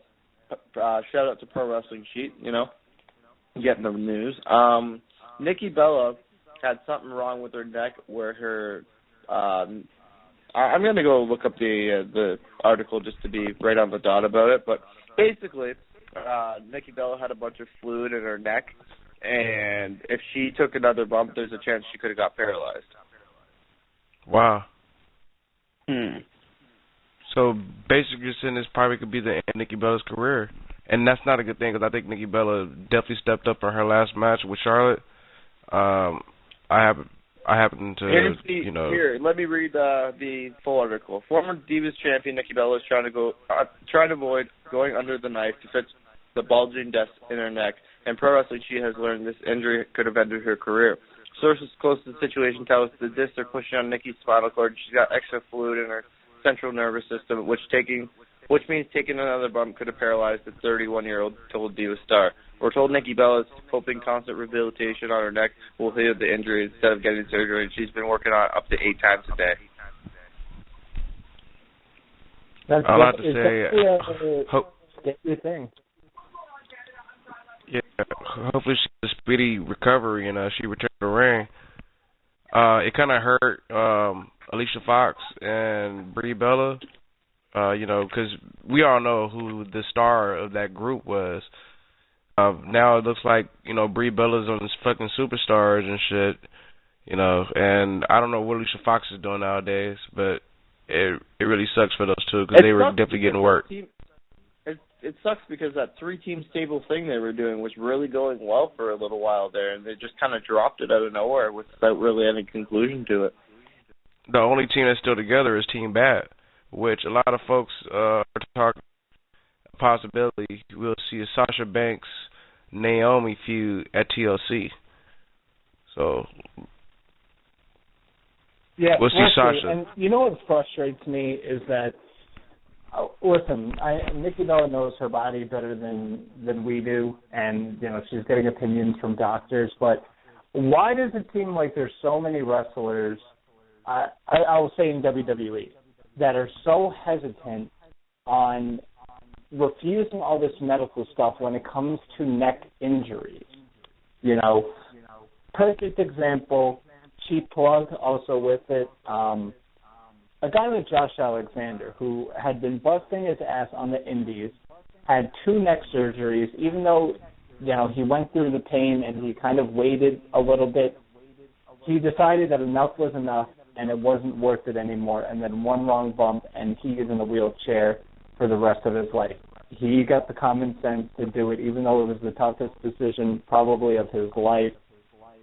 shout out to Pro Wrestling Sheet, getting the news. Nikki Bella had something wrong with her neck where her I'm going to go look up the article just to be right on the dot about it, but basically Nikki Bella had a bunch of fluid in her neck, and if she took another bump, there's a chance she could have got paralyzed. Wow. So basically you're saying this probably could be the end of Nikki Bella's career, and that's not a good thing because I think Nikki Bella definitely stepped up in her last match with Charlotte. I happen to, Here, let me read the full article. Former Divas champion Nikki Bella is trying to avoid going under the knife to fix the bulging disc in her neck, and Pro Wrestling Sheet has learned this injury could have ended her career. Sources close to the situation tell us the discs are pushing on Nikki's spinal cord. She's got extra fluid in her central nervous system, which means taking another bump could have paralyzed the 31-year-old total Divas star. We're told Nikki Bella is hoping constant rehabilitation on her neck will heal the injury instead of getting surgery, and she's been working on it up to 8 times a day. That's I'll have to say, scary thing. Yeah, hopefully she has a speedy recovery and she returned to the ring. It kind of hurt Alicia Fox and Brie Bella, because we all know who the star of that group was. Now it looks like, Brie Bella's on this fucking Superstars and shit, and I don't know what Alicia Fox is doing nowadays, but it really sucks for those two because they were definitely getting work. It sucks because that 3-team stable thing they were doing was really going well for a little while there, and they just kind of dropped it out of nowhere without really any conclusion to it. The only team that's still together is Team Bad, which a lot of folks are talking possibility we'll see a Sasha Banks Naomi feud at TLC. So yeah, we'll see Sasha. And you know what frustrates me is that, listen, Nikki Bella knows her body better than we do, and she's getting opinions from doctors. But why does it seem like there's so many wrestlers, I will say in WWE, that are so hesitant on refusing all this medical stuff when it comes to neck injuries? Perfect example, cheap plug also with it. A guy like Josh Alexander, who had been busting his ass on the indies, had 2 neck surgeries, even though, he went through the pain and he kind of waited a little bit. He decided that enough was enough and it wasn't worth it anymore, and then one wrong bump and he is in a wheelchair for the rest of his life. He got the common sense to do it, even though it was the toughest decision probably of his life.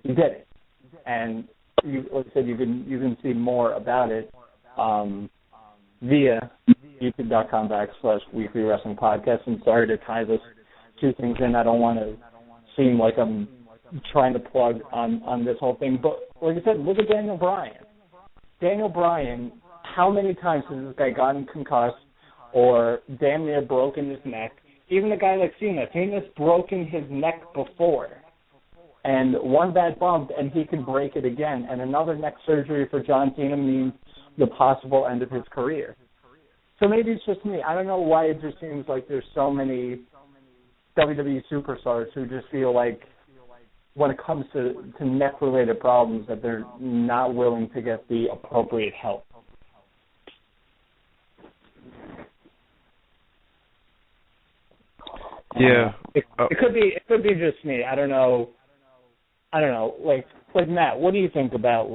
He did it. And like I said, you can see more about it via youtube.com/Weekly Wrestling Podcast. And sorry to tie those 2 things in. I don't want to seem like I'm trying to plug on this whole thing. But like I said, look at Daniel Bryan. Daniel Bryan, how many times has this guy gotten concussed or damn near broken his neck? Even a guy like Cena's broken his neck before. And one bad bump, and he could break it again. And another neck surgery for John Cena means the possible end of his career. So maybe it's just me. I don't know why it just seems like there's so many WWE superstars who just feel like when it comes to neck-related problems that they're not willing to get the appropriate help. Yeah. It could be just me. I don't know. Like Matt, what do you think about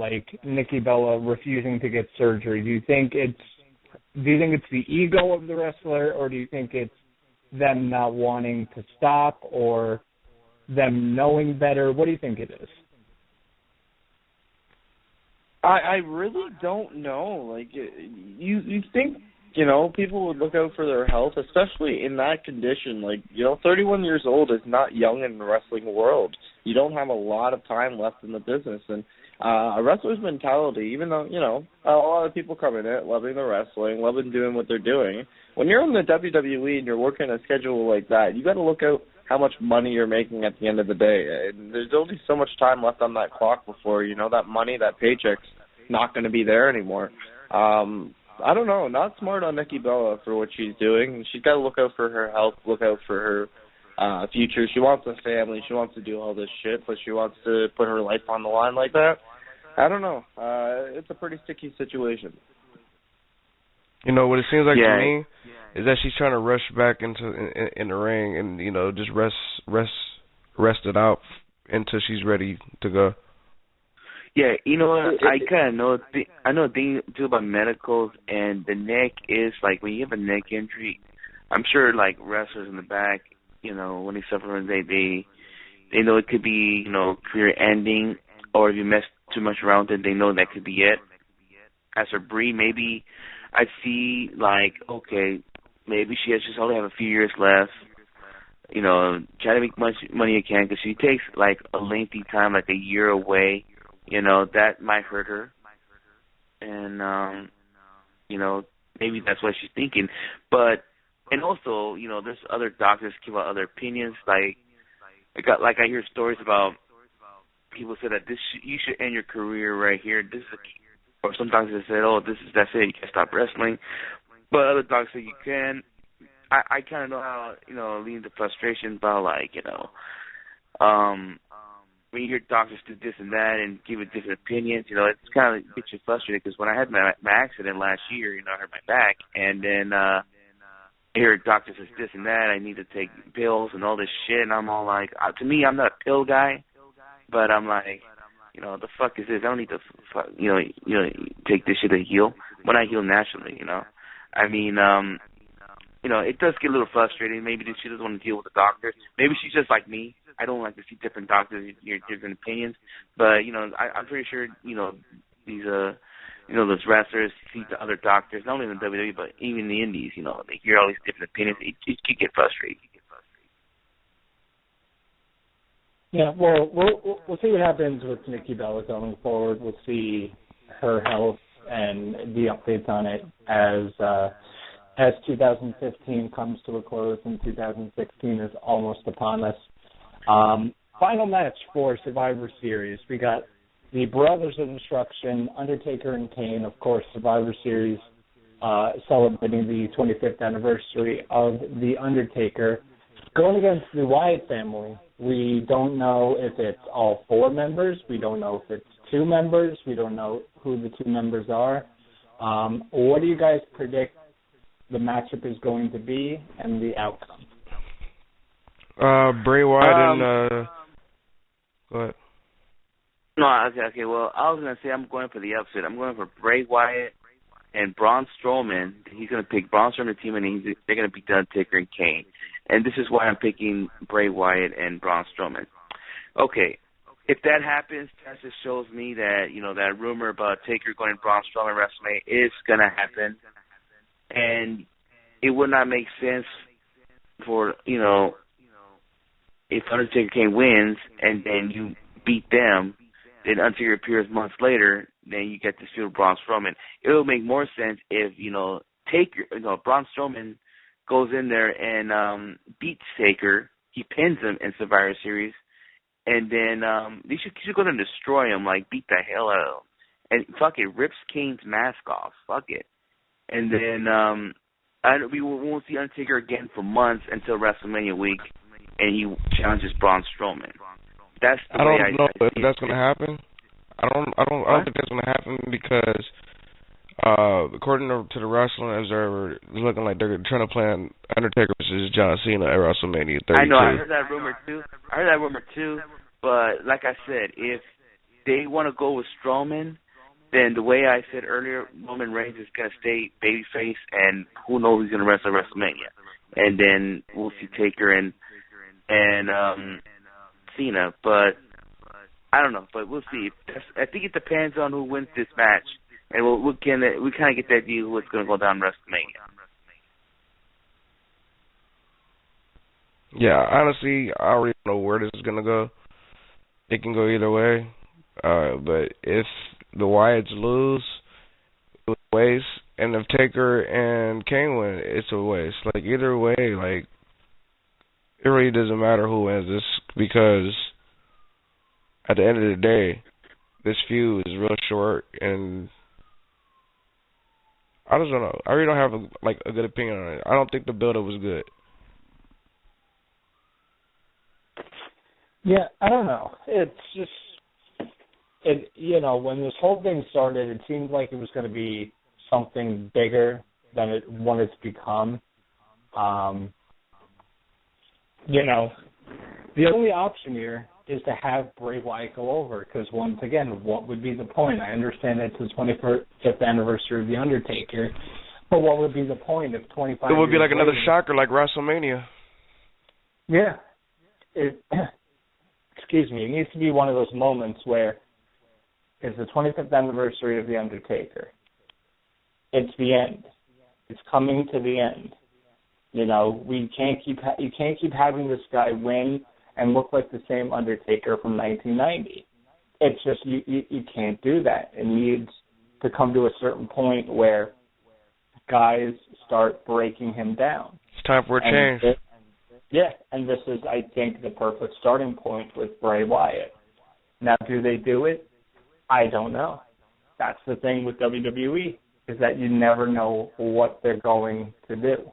Nikki Bella refusing to get surgery? Do you think it's the ego of the wrestler, or do you think it's them not wanting to stop, or them knowing better? What do you think it is? I really don't know. You think people would look out for their health, especially in that condition. 31 years old is not young in the wrestling world. You don't have a lot of time left in the business. And a wrestler's mentality, even though, a lot of people come in it loving the wrestling, loving doing what they're doing, when you're in the WWE and you're working a schedule like that, you got to look out how much money you're making at the end of the day. And there's only so much time left on that clock before, that money, that paycheck's not going to be there anymore. I don't know. Not smart on Nikki Bella for what she's doing. She's got to look out for her health, look out for her future. She wants a family. She wants to do all this shit, but she wants to put her life on the line like that. I don't know. It's a pretty sticky situation. What it seems like to me is that she's trying to rush back into in the ring and just rest it out until she's ready to go. Yeah, you know what? I kind of know. I know a thing too about medicals, and the neck is when you have a neck injury. I'm sure wrestlers in the back, when they suffer from it, they know it could be career ending, or if you mess too much around it, they know that could be it. As for Brie, maybe I see okay, maybe she has just only have a few years left. Try to make much money you can, because she takes a lengthy time, a year away. That might hurt her. And, maybe that's what she's thinking. But, and also, there's other doctors give out other opinions. I hear stories about people say that you should end your career right here. Or some doctors say, that's it, you can't stop wrestling. But other doctors say you can. I kind of know how, lead to frustration about, when you hear doctors do this and that and give it different opinions, it's kind of gets you frustrated, because when I had my accident last year, I hurt my back, and then I hear doctors says this and that, I need to take pills and all this shit, and I'm all to me, I'm not a pill guy, but I'm the fuck is this? I don't need to, take this shit to heal when I heal naturally, I mean, it does get a little frustrating. Maybe she doesn't want to deal with the doctor. Maybe she's just like me. I don't like to see different doctors, hear different opinions. But, I'm pretty sure, these those wrestlers see the other doctors, not only in the WWE, but even in the indies, they hear all these different opinions. It could get frustrating. Yeah, well, we'll see what happens with Nikki Bella going forward. We'll see her health and the updates on it as 2015 comes to a close and 2016 is almost upon us. Final match for Survivor Series. We got the Brothers of Destruction, Undertaker and Kane, of course, Survivor Series, celebrating the 25th anniversary of The Undertaker, going against the Wyatt family. We don't know if it's all 4 members. We don't know if it's 2 members. We don't know who the 2 members are. What do you guys predict the matchup is going to be and the outcome? Bray Wyatt and go ahead. No, okay. Well, I was going to say I'm going for the upset. I'm going for Bray Wyatt and Braun Strowman. He's going to pick Braun Strowman team, and they're going to beat Undertaker and Kane. And this is why I'm picking Bray Wyatt and Braun Strowman. Okay, if that happens, that just shows me that, that rumor about Taker going to Braun Strowman WrestleMania is going to happen. And it would not make sense for, if Undertaker Kane wins and then you beat them, then Undertaker appears months later, then you get this feud with Braun Strowman. It would make more sense if, Braun Strowman goes in there and beats Taker. He pins him in Survivor Series. And then they should go there and destroy him, like beat the hell out of him. And fuck it, rips Kane's mask off. Fuck it. And then we won't see Undertaker again for months until WrestleMania week, and he challenges Braun Strowman. That's the way I don't know if that's going to happen. I don't think that's going to happen because according to the Wrestling Observer, it's looking like they're trying to plan Undertaker versus John Cena at WrestleMania 32. I know, I heard that rumor too. But like I said, if they want to go with Strowman, then the way I said earlier, Roman Reigns is going to stay babyface, and who knows who's going to wrestle at WrestleMania. And then we'll see Taker and Cena, but I don't know. But we'll see. I think it depends on who wins this match, and we kind of get that deal what's going to go down in WrestleMania. Yeah, honestly, I already know where this is going to go. It can go either way, but if the Wyatts lose, it's a waste, and if Taker and Kane win, it's a waste. Like, either way, like, it really doesn't matter who wins this because at the end of the day, this feud is real short, and I just don't know. I really don't have a good opinion on it. I don't think the build-up was good. Yeah, I don't know. It's just, when this whole thing started, it seemed like it was going to be something bigger than what it's become. The only option here is to have Bray Wyatt go over, because once again, what would be the point? I understand it's the 25th anniversary of The Undertaker, but what would be the point if 25 It would be like later, another shocker like WrestleMania. Yeah. Excuse me, it needs to be one of those moments where it's the 25th anniversary of The Undertaker. It's the end. It's coming to the end. You can't keep having this guy win and look like the same Undertaker from 1990. It's just, you can't do that. It needs to come to a certain point where guys start breaking him down. It's time for a change. And this is, I think, the perfect starting point with Bray Wyatt. Now, do they do it? I don't know. That's the thing with WWE, is that you never know what they're going to do.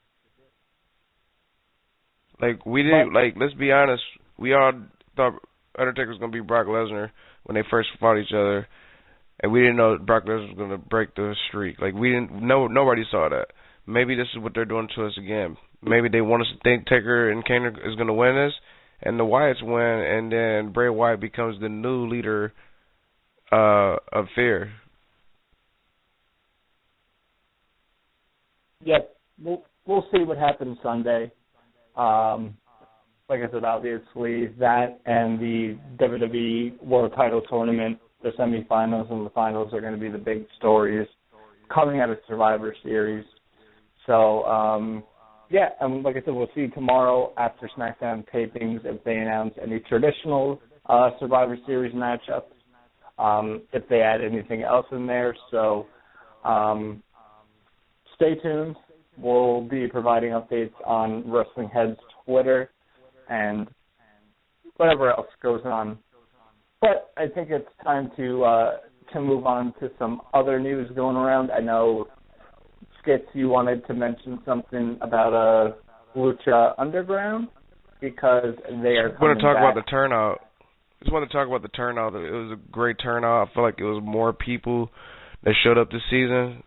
Like, let's be honest, we all thought Undertaker was going to be Brock Lesnar when they first fought each other, and we didn't know Brock Lesnar was going to break the streak. Like, nobody saw that. Maybe this is what they're doing to us again. Maybe they want us to think Taker and Kane is going to win this, and the Wyatts win, and then Bray Wyatt becomes the new leader of Fear. Yep, we'll see what happens Sunday. Like I said, obviously that and the WWE World Title Tournament the semifinals and the finals are going to be the big stories coming out of Survivor Series. So, yeah, and like I said, we'll see tomorrow after SmackDown tapings if they announce any traditional Survivor Series matchups, if they add anything else in there. So stay tuned. We'll be providing updates on Wrestling Head's Twitter and whatever else goes on. But I think it's time to move on to some other news going around. I know, Skits, you wanted to mention something about Lucha Underground because they are coming back. About the turnout. Just want to talk about the turnout. It was a great turnout. I feel like it was more people that showed up this season.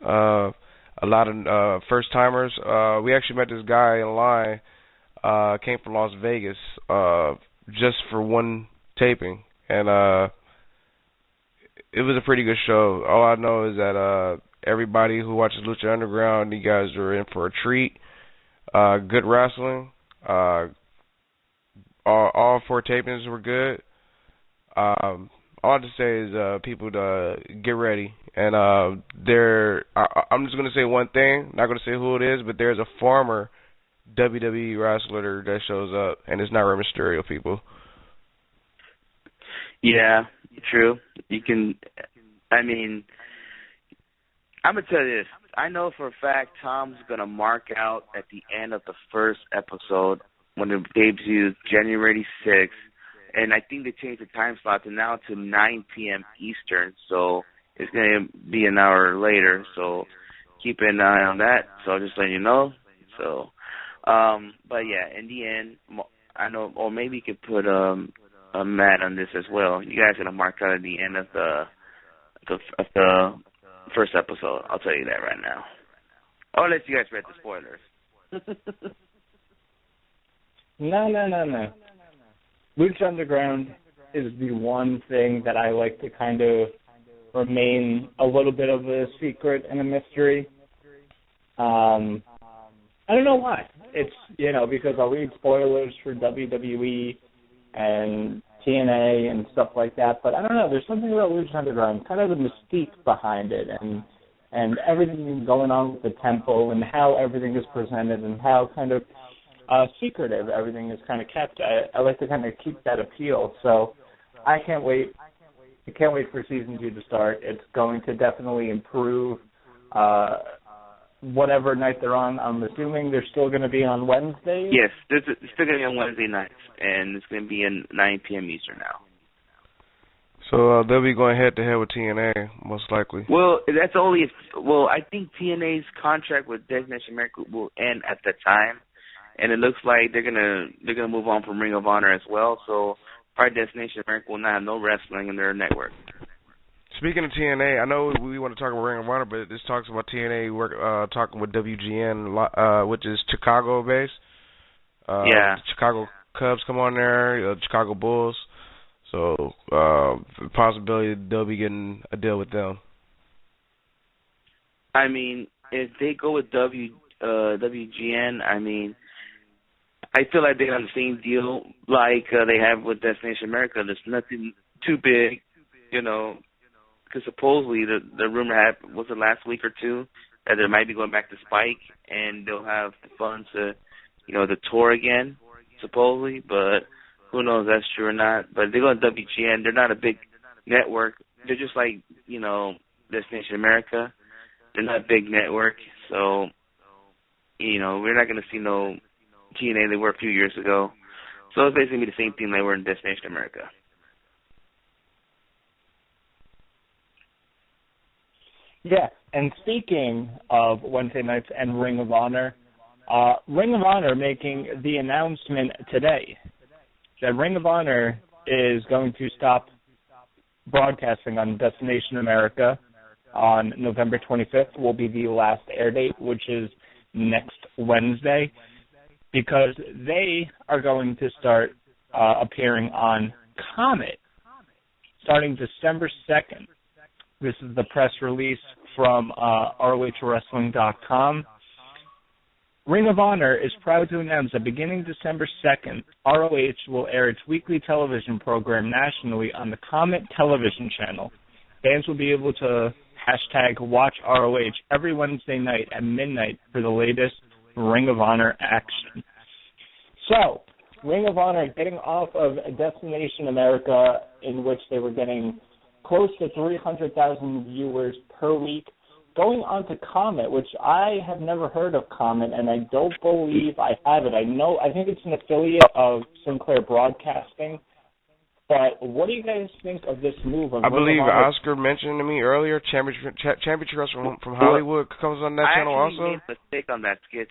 A lot of first-timers. We actually met this guy in line, came from Las Vegas just for one taping. And it was a pretty good show. All I know is that everybody who watches Lucha Underground, you guys are in for a treat. Good wrestling. All 4 tapings were good. All I have to say is people to get ready. And I'm just going to say one thing. Not going to say who it is, but there's a former WWE wrestler that shows up, and it's not Rey Mysterio, people. Yeah, true. You can, I mean, I'm going to tell you this. I know for a fact Tom's going to mark out at the end of the first episode when it debuts January 6th. And I think they changed the time slot to 9 p.m. Eastern, so it's going to be an hour later. So keep an eye on that. So I'll just let you know. So, but yeah, in the end, I know, or maybe you could put a mat on this as well. You guys are going to mark out at the end of the first episode. I'll tell you that right now. I'll let you guys read the spoilers. No. Lucha Underground is the one thing that I like to kind of remain a little bit of a secret and a mystery. I don't know why. It's, because I'll read spoilers for WWE and TNA and stuff like that, but I don't know, there's something about Lucha Underground, kind of the mystique behind it, and everything going on with the temple and how everything is presented and how kind of secretive everything is kind of kept. I like to kind of keep that appeal, so I can't wait. I can't wait for season 2 to start. It's going to definitely improve whatever night they're on. I'm assuming they're still going to be on Wednesdays? Yes, it's still going to be on Wednesday nights, and it's going to be at 9 p.m. Eastern now. So they'll be going head-to-head with TNA, most likely. Well, that's only I think TNA's contract with Destination America will end at that time, and it looks like they're gonna move on from Ring of Honor as well. So probably Destination America will not have no wrestling in their network. Speaking of TNA, I know we want to talk about Ring of Honor, but this talks about TNA talking with WGN, which is Chicago-based. Yeah. The Chicago Cubs come on there, Chicago Bulls. So possibility they'll be getting a deal with them. I mean, if they go with WGN, I mean, I feel like they're on the same deal like they have with Destination America. There's nothing too big, because supposedly the rumor was it last week or two that they might be going back to Spike and they'll have the funds to, the tour again, supposedly. But who knows if that's true or not. But if they go to WGN, they're not a big network. They're just like, Destination America. They're not a big network. So, we're not going to see no TNA they were a few years ago. So it's basically the same thing they were in Destination America. Yeah, and speaking of Wednesday nights and Ring of Honor making the announcement today that Ring of Honor is going to stop broadcasting on Destination America on November 25th will be the last air date, which is next Wednesday, because they are going to start appearing on Comet starting December 2nd. This is the press release from ROHWrestling.com. Ring of Honor is proud to announce that beginning December 2nd, ROH will air its weekly television program nationally on the Comet television channel. fans will be able to hashtag watch ROH every Wednesday night at midnight for the latest Ring of Honor action. So, Ring of Honor getting off of Destination America, in which they were getting close to 300,000 viewers per week, going on to Comet, which I have never heard of Comet, and I don't believe I have it. I think it's an affiliate of Sinclair Broadcasting. But what do you guys think of this move? I believe Oscar mentioned to me earlier, Championship Wrestling from Hollywood comes on that channel also. I actually made a mistake on that, Skits.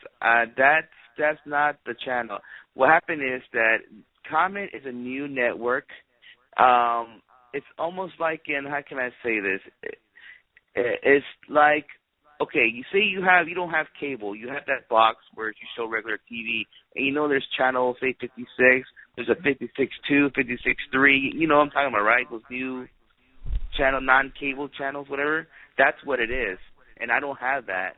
That's not the channel. What happened is that Comet is a new network. It's almost like how can I say this? It's like, okay, you say you don't have cable. You have that box where you show regular TV, and there's channel, say 56. There's a 56.2, 56.3. You know what I'm talking about, right? Those new channel, non-cable channels, whatever. That's what it is. And I don't have that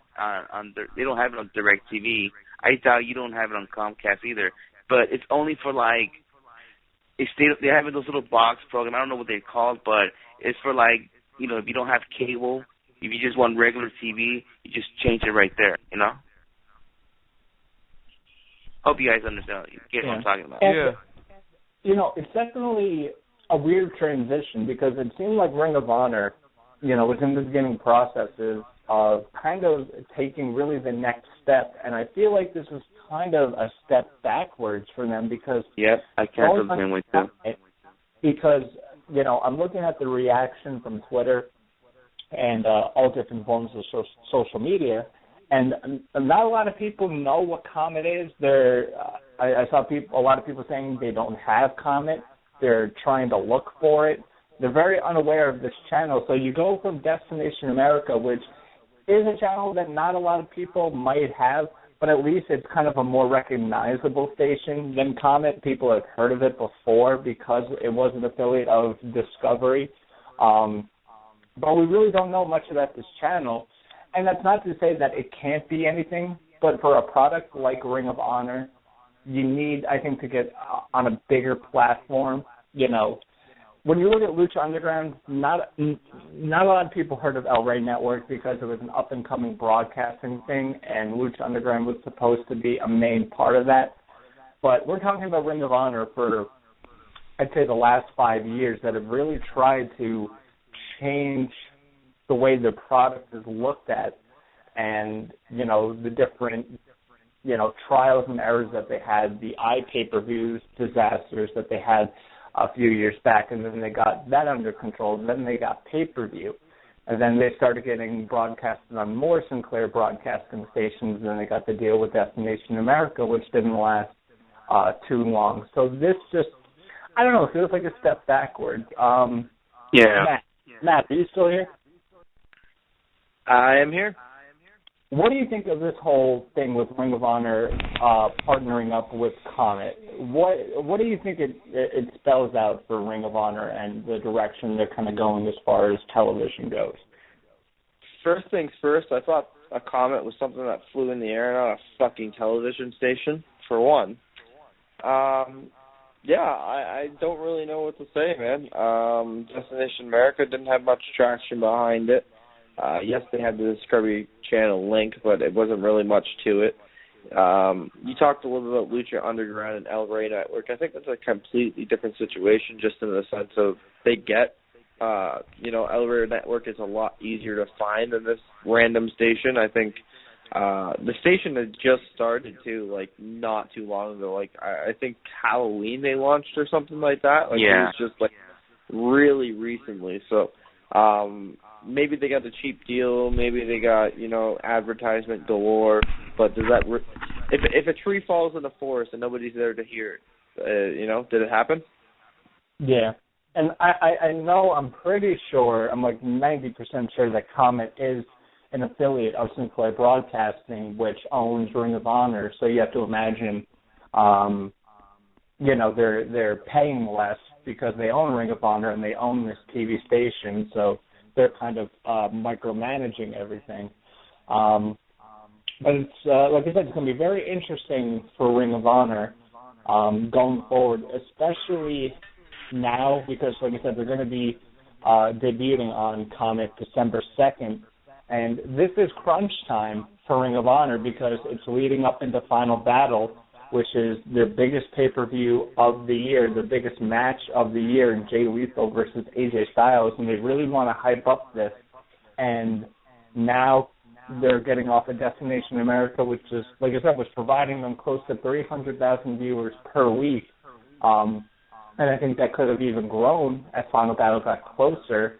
they don't have it on DirecTV. I doubt you don't have it on Comcast either. But it's only for they have those little box programs. I don't know what they're called, but it's for if you don't have cable, if you just want regular TV, you just change it right there, Hope you guys understand. Get what I'm talking about. And, it's definitely a weird transition because it seemed like Ring of Honor, was in the beginning processes of kind of taking really the next step, and I feel like this was kind of a step backwards for them because... Yep, I can't feel the same way too. Because, I'm looking at the reaction from Twitter and all different forms of social media, and not a lot of people know what Comet is. I saw a lot of people saying they don't have Comet. They're trying to look for it. They're very unaware of this channel. So you go from Destination America, which is a channel that not a lot of people might have, but at least it's kind of a more recognizable station than Comet. People have heard of it before because it was an affiliate of Discovery. But we really don't know much about this channel. And that's not to say that it can't be anything, but for a product like Ring of Honor, you need, I think, to get on a bigger platform. When you look at Lucha Underground, not a lot of people heard of El Rey Network because it was an up-and-coming broadcasting thing, and Lucha Underground was supposed to be a main part of that. But we're talking about Ring of Honor for, I'd say, the last 5 years that have really tried to change the way the product is looked at and, the different, trials and errors that they had, the iPay-per-views disasters that they had a few years back, and then they got that under control, and then they got pay-per-view, and then they started getting broadcasted on more Sinclair broadcasting stations, and then they got the deal with Destination America, which didn't last too long. So this just, I don't know, it feels like a step backwards. Matt, are you still here? I am here. What do you think of this whole thing with Ring of Honor partnering up with Comet? What do you think it spells out for Ring of Honor and the direction they're kind of going as far as television goes? First things first, I thought a comet was something that flew in the air, not a fucking television station, for one. I don't really know what to say, man. Destination America didn't have much traction behind it. Yes, they had the Discovery Channel link, but it wasn't really much to it. You talked a little bit about Lucha Underground and El Rey Network. I think that's a completely different situation, just in the sense of they get, El Rey Network is a lot easier to find than this random station. I think the station had just started, too, not too long ago. I think Halloween they launched or something like that. It was just, really recently. So, maybe they got the cheap deal. Maybe they got, advertisement galore. But does that if a tree falls in the forest and nobody's there to hear it, did it happen? Yeah, and I know, I'm pretty sure, I'm 90% sure that Comet is an affiliate of Sinclair Broadcasting, which owns Ring of Honor. So you have to imagine, they're paying less because they own Ring of Honor and they own this TV station. So they're kind of micromanaging everything. But it's, like I said, it's going to be very interesting for Ring of Honor going forward, especially now because, like I said, they're going to be debuting on Comic December 2nd. And this is crunch time for Ring of Honor because it's leading up into Final Battle, which is their biggest pay-per-view of the year, the biggest match of the year, Jay Lethal versus AJ Styles, and they really want to hype up this. And now they're getting off of Destination America, which is, like I said, was providing them close to 300,000 viewers per week. And I think that could have even grown as Final Battle got closer.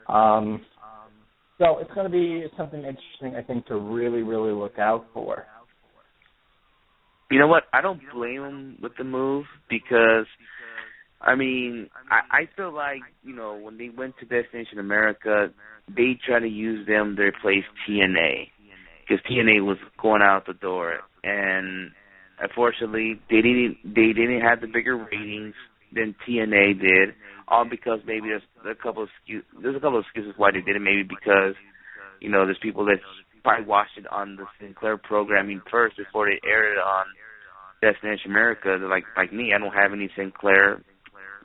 So it's going to be something interesting, I think, to really, really look out for. You know what? I don't blame them with the move because, I mean, I feel like, you know, when they went to Destination America, they tried to use them to replace TNA because TNA was going out the door. And unfortunately, they didn't have the bigger ratings than TNA did, all because maybe there's a couple of excuses why they did it. Maybe because, you know, there's people that probably watched it on the Sinclair programming first before they aired it on Destination America. They're like me, I don't have any Sinclair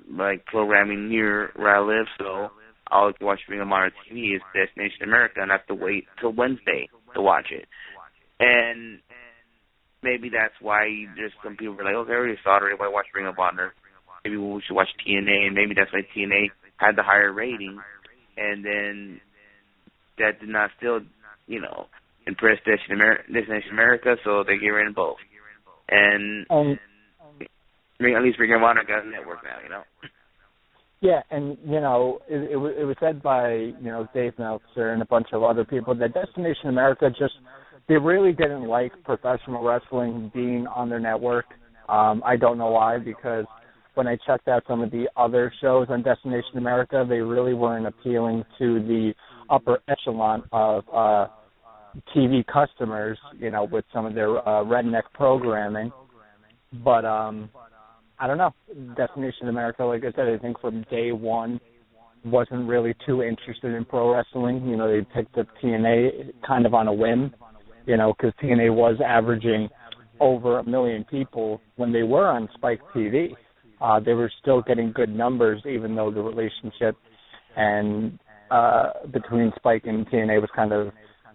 like programming near where I live, so all I can watch Ring of Honor TV is Destination America, and I have to wait till Wednesday to watch it. And maybe that's why there's some people who are like, okay, I already saw it, I want to watch Ring of Honor. Maybe we should watch TNA, and maybe that's why TNA had the higher rating, and then that did not still, you know, impress Destination America, so they get rid of both. And at least Ring of Honor got a network now, you know. Yeah, and, you know, it was said by, you know, Dave Meltzer and a bunch of other people that Destination America they really didn't like professional wrestling being on their network. I don't know why, because when I checked out some of the other shows on Destination America, they really weren't appealing to the upper echelon of TV customers, you know, with some of their redneck programming. But I don't know. Destination America, like I said, I think from day one wasn't really too interested in pro wrestling. You know, they picked up TNA kind of on a whim, you know, because TNA was averaging over 1 million people when they were on Spike TV. They were still getting good numbers, even though the relationship and between Spike and TNA was kind of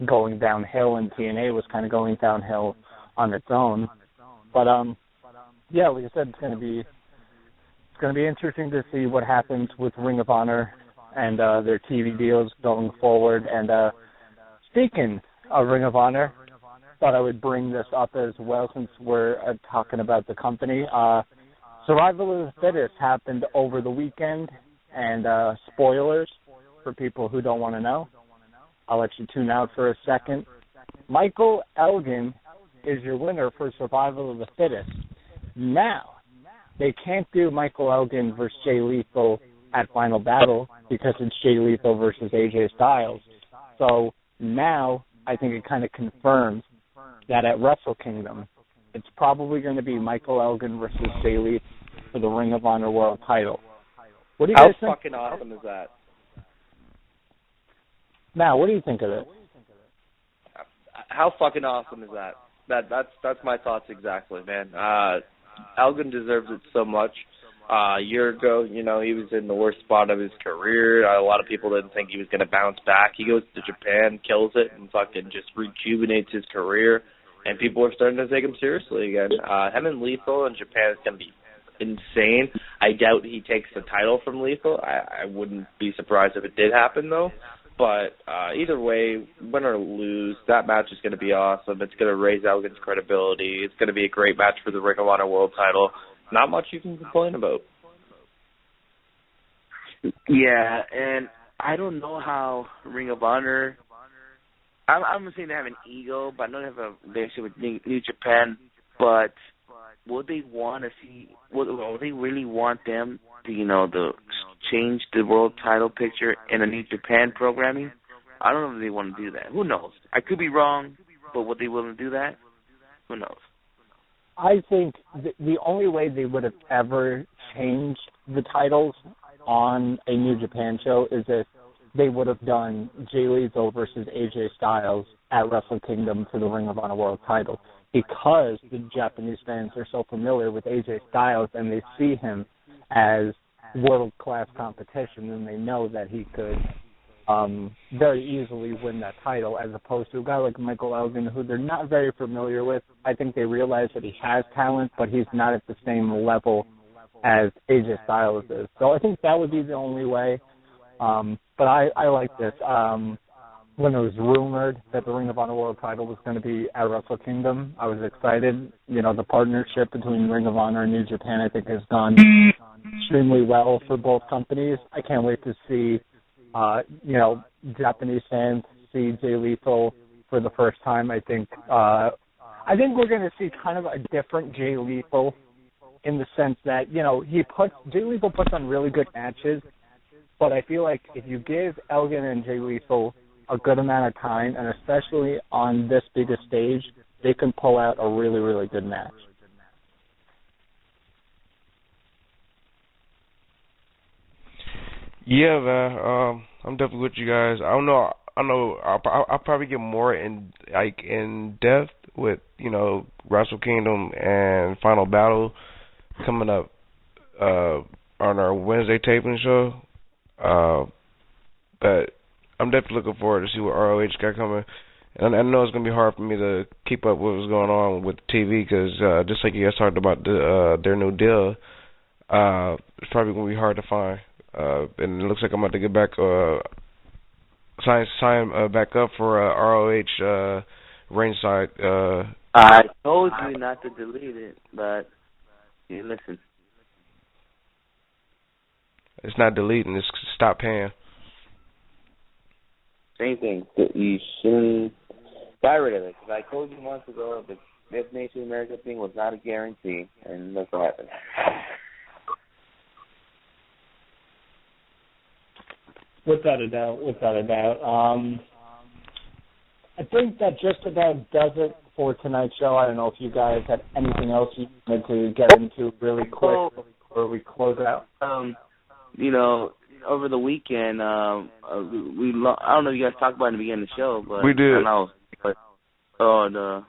going downhill, and TNA was kind of going downhill on its own. But yeah, like I said, it's going to be interesting to see what happens with Ring of Honor and their TV deals going forward. And speaking of Ring of Honor, thought I would bring this up as well since we're talking about the company. Survival of the Fittest happened over the weekend, and spoilers for people who don't want to know. I'll let you tune out for a second. Michael Elgin is your winner for Survival of the Fittest. Now, they can't do Michael Elgin versus Jay Lethal at Final Battle because it's Jay Lethal versus AJ Styles. So now I think it kind of confirms that at Wrestle Kingdom, it's probably going to be Michael Elgin versus Jay Lethal for the Ring of Honor World title. What do you guys think? How fucking awesome is that? Now, what do you think of it? How fucking awesome is that? That's my thoughts exactly, man. Elgin deserves it so much. A year ago, you know, he was in the worst spot of his career. A lot of people didn't think he was going to bounce back. He goes to Japan, kills it, and fucking just rejuvenates his career. And people are starting to take him seriously again. Him and Lethal in Japan is going to be insane. I doubt he takes the title from Lethal. I wouldn't be surprised if it did happen, though. But either way, win or lose, that match is going to be awesome. It's going to raise Elgin's credibility. It's going to be a great match for the Ring of Honor World title. Not much you can complain about. Yeah, and I don't know how Ring of Honor, I'm not saying they have an ego, but I know they have a relationship with New Japan, but would they want to see, would they really want them to, you know, to change the world title picture in a New Japan programming? I don't know if they want to do that. Who knows? I could be wrong, but would they willing to do that? Who knows? I think the only way they would have ever changed the titles on a New Japan show is if they would have done Jay Lethal versus AJ Styles at Wrestle Kingdom for the Ring of Honor World title, because the Japanese fans are so familiar with AJ Styles and they see him as world-class competition, and they know that he could very easily win that title, as opposed to a guy like Michael Elgin, who they're not very familiar with. I think they realize that he has talent, but he's not at the same level as AJ Styles is. So I think that would be the only way. But I like this. When it was rumored that the Ring of Honor World title was going to be at Wrestle Kingdom, I was excited. You know, the partnership between Ring of Honor and New Japan, I think, has gone extremely well for both companies. I can't wait to see, Japanese fans see Jay Lethal for the first time. I think we're going to see kind of a different Jay Lethal in the sense that, Jay Lethal puts on really good matches, but I feel like if you give Elgin and Jay Lethal a good amount of time, and especially on this big a stage, they can pull out a really, really good match. Yeah, man. I'm definitely with you guys. I know. I'll probably get more in depth with Wrestle Kingdom and Final Battle coming up on our Wednesday taping show. But I'm definitely looking forward to see what ROH got coming. And I know it's going to be hard for me to keep up with what's going on with the TV because just like you guys talked about their new deal, it's probably going to be hard to find. And it looks like I'm about to get back, sign back up for ROH ringside. I told you not to delete it, but you listen. It's not deleting, it's stop paying. Same thing. You shouldn't get rid of it. Because I told you months ago the Destination America thing was not a guarantee, and that's what happened. Without a doubt. I think that just about does it for tonight's show. I don't know if you guys had anything else you wanted to get into really quick before we close out. Over the weekend, I don't know if you guys talked about it in the beginning of the show, but we did. I know. But the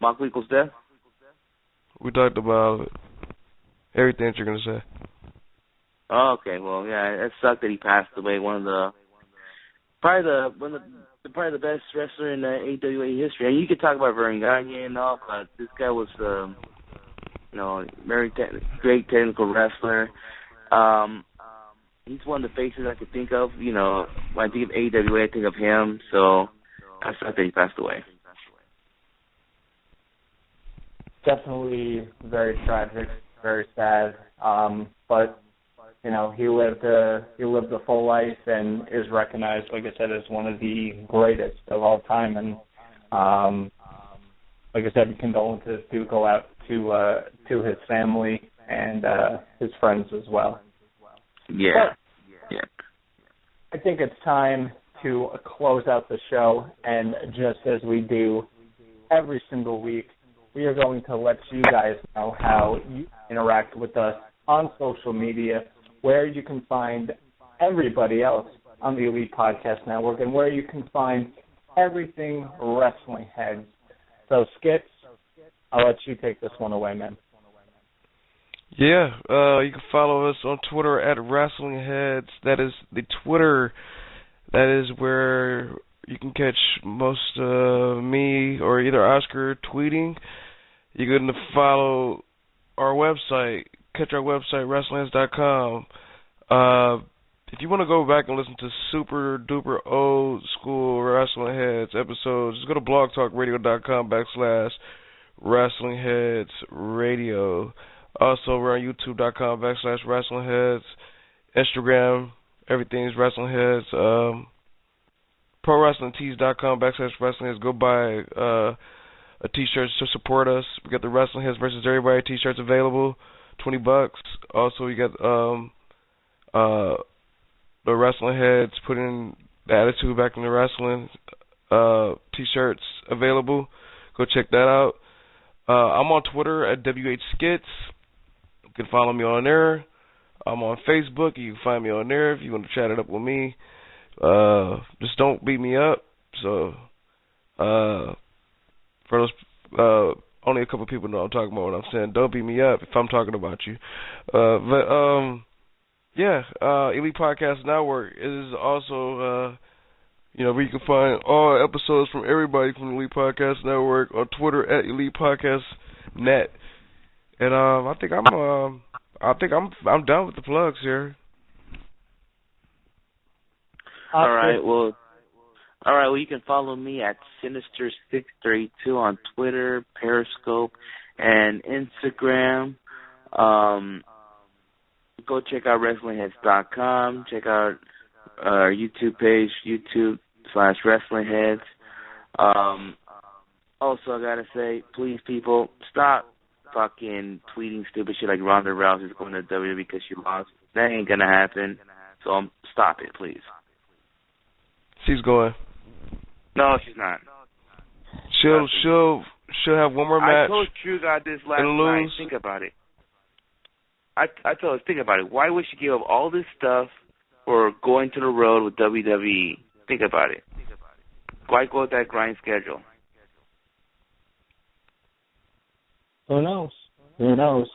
Mark Winkle's death. We talked about everything that you're gonna say. Oh, okay. Well, yeah, it sucked that he passed away. Probably the best wrestler in AWA history. And you could talk about Vern Gagne and all, but this guy was, very great technical wrestler. He's one of the faces I could think of. When I think of AWA, I think of him. So I sucked that he passed away. Definitely very tragic, very sad. But he lived a full life and is recognized, like I said, as one of the greatest of all time. And like I said, condolences do go out to his family and his friends as well. Yeah. I think it's time to close out the show, and just as we do every single week, we are going to let you guys know how you interact with us on social media, where you can find everybody else on the Elite Podcast Network, and where you can find everything Wrestling Heads. So, Skits, I'll let you take this one away, man. Yeah, you can follow us on Twitter at Wrestling Heads. That is the Twitter. That is where you can catch most me or either Oscar tweeting. You can follow our website, catch our website, WrestlingHeads.com. If you want to go back and listen to super duper old school Wrestling Heads episodes, just go to blogtalkradio.com/Wrestling Heads Radio. Also, we're on youtube.com/Wrestling Heads. Instagram, everything's Wrestling Heads. ProWrestlingTees.com/Wrestling Heads. Go buy a t-shirt to support us. We got the Wrestling Heads versus Everybody t-shirts available, $20. Also, we got the Wrestling Heads putting the attitude back in the wrestling t-shirts available. Go check that out. I'm on Twitter at WHSkits. You can follow me on there. I'm on Facebook. You can find me on there if you want to chat it up with me. Just don't beat me up. So, for those, only a couple people know I'm talking about what I'm saying. Don't beat me up if I'm talking about you. But Yeah, Elite Podcast Network is also, where you can find all episodes from everybody from the Elite Podcast Network on Twitter at Elite Podcast Net. And I think I'm done with the plugs here. All right. Well, you can follow me at Sinister632 on Twitter, Periscope, and Instagram. Go check out WrestlingHeads.com. Check out our YouTube page, YouTube/WrestlingHeads. Also, I gotta say, please, people, stop fucking tweeting stupid shit like Ronda Rousey's going to WWE because she lost. That ain't gonna happen. So stop it, please. She's going. No, she's not. She'll have one more match. I told Drew got this last night. Think about it. I told her, think about it. Why would she give up all this stuff for going to the road with WWE? Think about it. Why go with that grind schedule? Who knows? Who knows?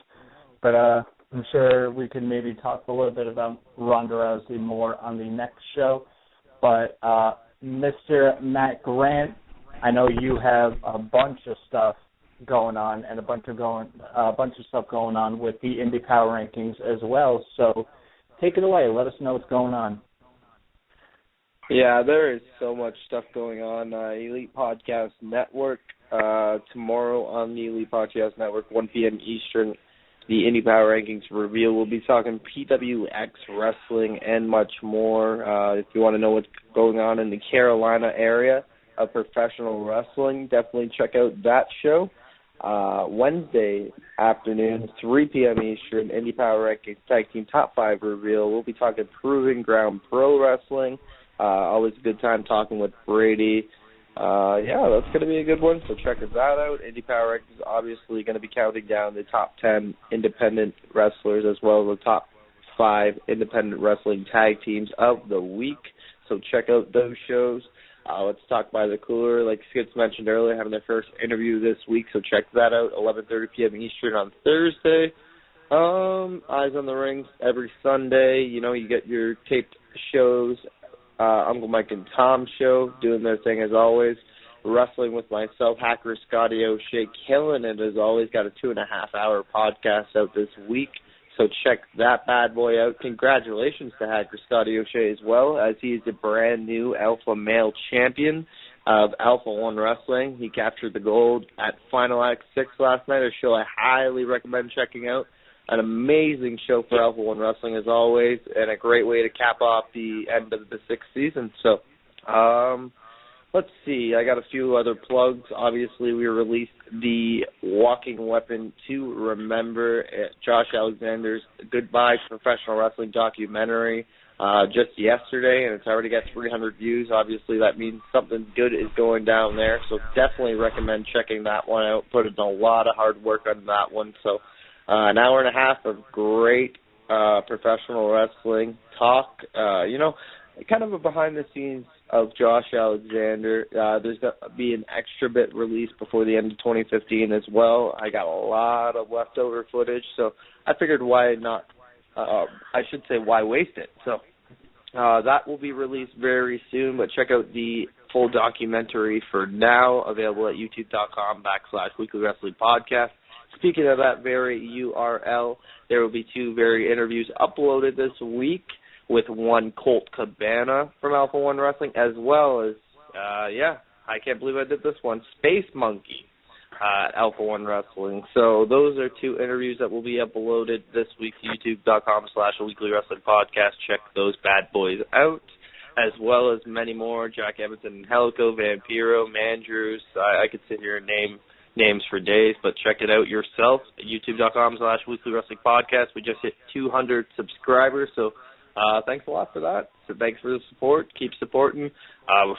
But I'm sure we can maybe talk a little bit about Ronda Rousey more on the next show. But Mr. Matt Grant, I know you have a bunch of stuff going on and a bunch of stuff going on with the Indie Power Rankings as well. So take it away. Let us know what's going on. Yeah, there is so much stuff going on. Elite Podcast Network tomorrow on the Elite Podcast Network, 1 p.m. Eastern. The Indie Power Rankings reveal. We'll be talking PWX wrestling and much more. If you want to know what's going on in the Carolina area of professional wrestling, definitely check out that show. Wednesday afternoon, 3 p.m. Eastern, Indie Power Rankings Tag Team Top 5 reveal. We'll be talking Proving Ground Pro Wrestling. Always a good time talking with Brady. That's going to be a good one, so check that out. Indie Power Rankings is obviously going to be counting down the top 10 independent wrestlers as well as the top 5 independent wrestling tag teams of the week, so check out those shows. Let's Talk by the Cooler, like Skits mentioned earlier, having their first interview this week, so check that out, 11:30 p.m. Eastern on Thursday. Eyes on the Rings every Sunday. You get your taped shows. Uncle Mike and Tom show, doing their thing as always. Wrestling with myself, Hacker Scotty O'Shea, killing it as always. Got a 2.5-hour podcast out this week, so check that bad boy out. Congratulations to Hacker Scotty O'Shea as well, as he is the brand new Alpha Male Champion of Alpha One Wrestling. He captured the gold at Final Act 6 last night, a show I highly recommend checking out. An amazing show for Alpha One Wrestling as always, and a great way to cap off the end of the 6th season. So, let's see. I got a few other plugs. Obviously, we released the Walking Weapon to Remember, Josh Alexander's Goodbye to Professional Wrestling documentary just yesterday, and it's already got 300 views. Obviously, that means something good is going down there, so definitely recommend checking that one out. Put in a lot of hard work on that one, so an hour and a half of great professional wrestling talk. Kind of a behind-the-scenes of Josh Alexander. There's going to be an extra bit released before the end of 2015 as well. I got a lot of leftover footage, so I figured why not, why waste it? So that will be released very soon, but check out the full documentary for now, available at youtube.com/Weekly Wrestling Podcast. Speaking of that very URL, there will be 2 very interviews uploaded this week, with one Colt Cabana from Alpha One Wrestling, as well as, I can't believe I did this one, Space Monkey at Alpha One Wrestling. So those are 2 interviews that will be uploaded this week, youtube.com/Weekly Wrestling Podcast. Check those bad boys out, as well as many more, Jack Edmonton and Helico, Vampiro, Mandrews. I could sit here and name names for days, but check it out yourself, youtube.com/Weekly Wrestling Podcast. We just hit 200 subscribers, so thanks a lot for that. So thanks for the support. Keep supporting.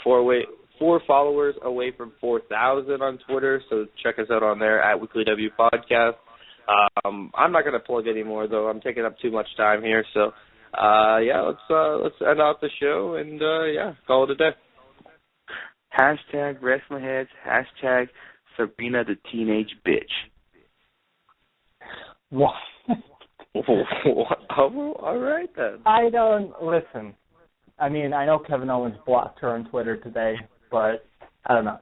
We're 4 followers away from 4,000 on Twitter, so check us out on there at Weekly W Podcast. I'm not going to plug anymore, though. I'm taking up too much time here, so let's end off the show and call it a day. Hashtag WrestlingHeads. Hashtag Sabrina the Teenage Bitch. What? All right then. I don't listen. I mean, I know Kevin Owens blocked her on Twitter today, but I don't know.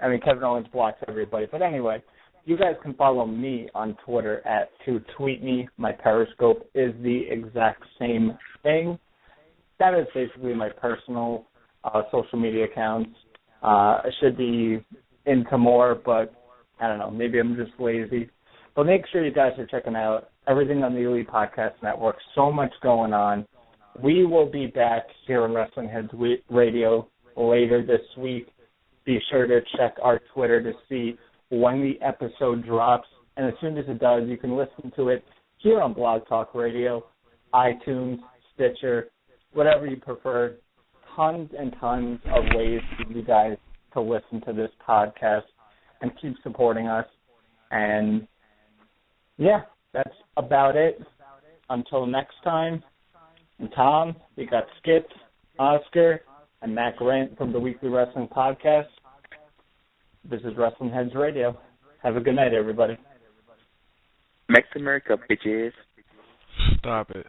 I mean, Kevin Owens blocks everybody. But anyway, you guys can follow me on Twitter to tweet me. My Periscope is the exact same thing. That is basically my personal social media accounts. I should be into more, but I don't know. Maybe I'm just lazy. But make sure you guys are checking out everything on the Elite Podcast Network. So much going on. We will be back here on Wrestling Heads Radio later this week. Be sure to check our Twitter to see when the episode drops. And as soon as it does, you can listen to it here on Blog Talk Radio, iTunes, Stitcher, whatever you prefer. Tons and tons of ways for you guys to listen to this podcast and keep supporting us. And, yeah, that's about it. Until next time, and Tom, we got Skip, Oscar, and Matt Grant from the Weekly Wrestling Podcast. This is Wrestling Heads Radio. Have a good night, everybody. Mex America, bitches. Stop it.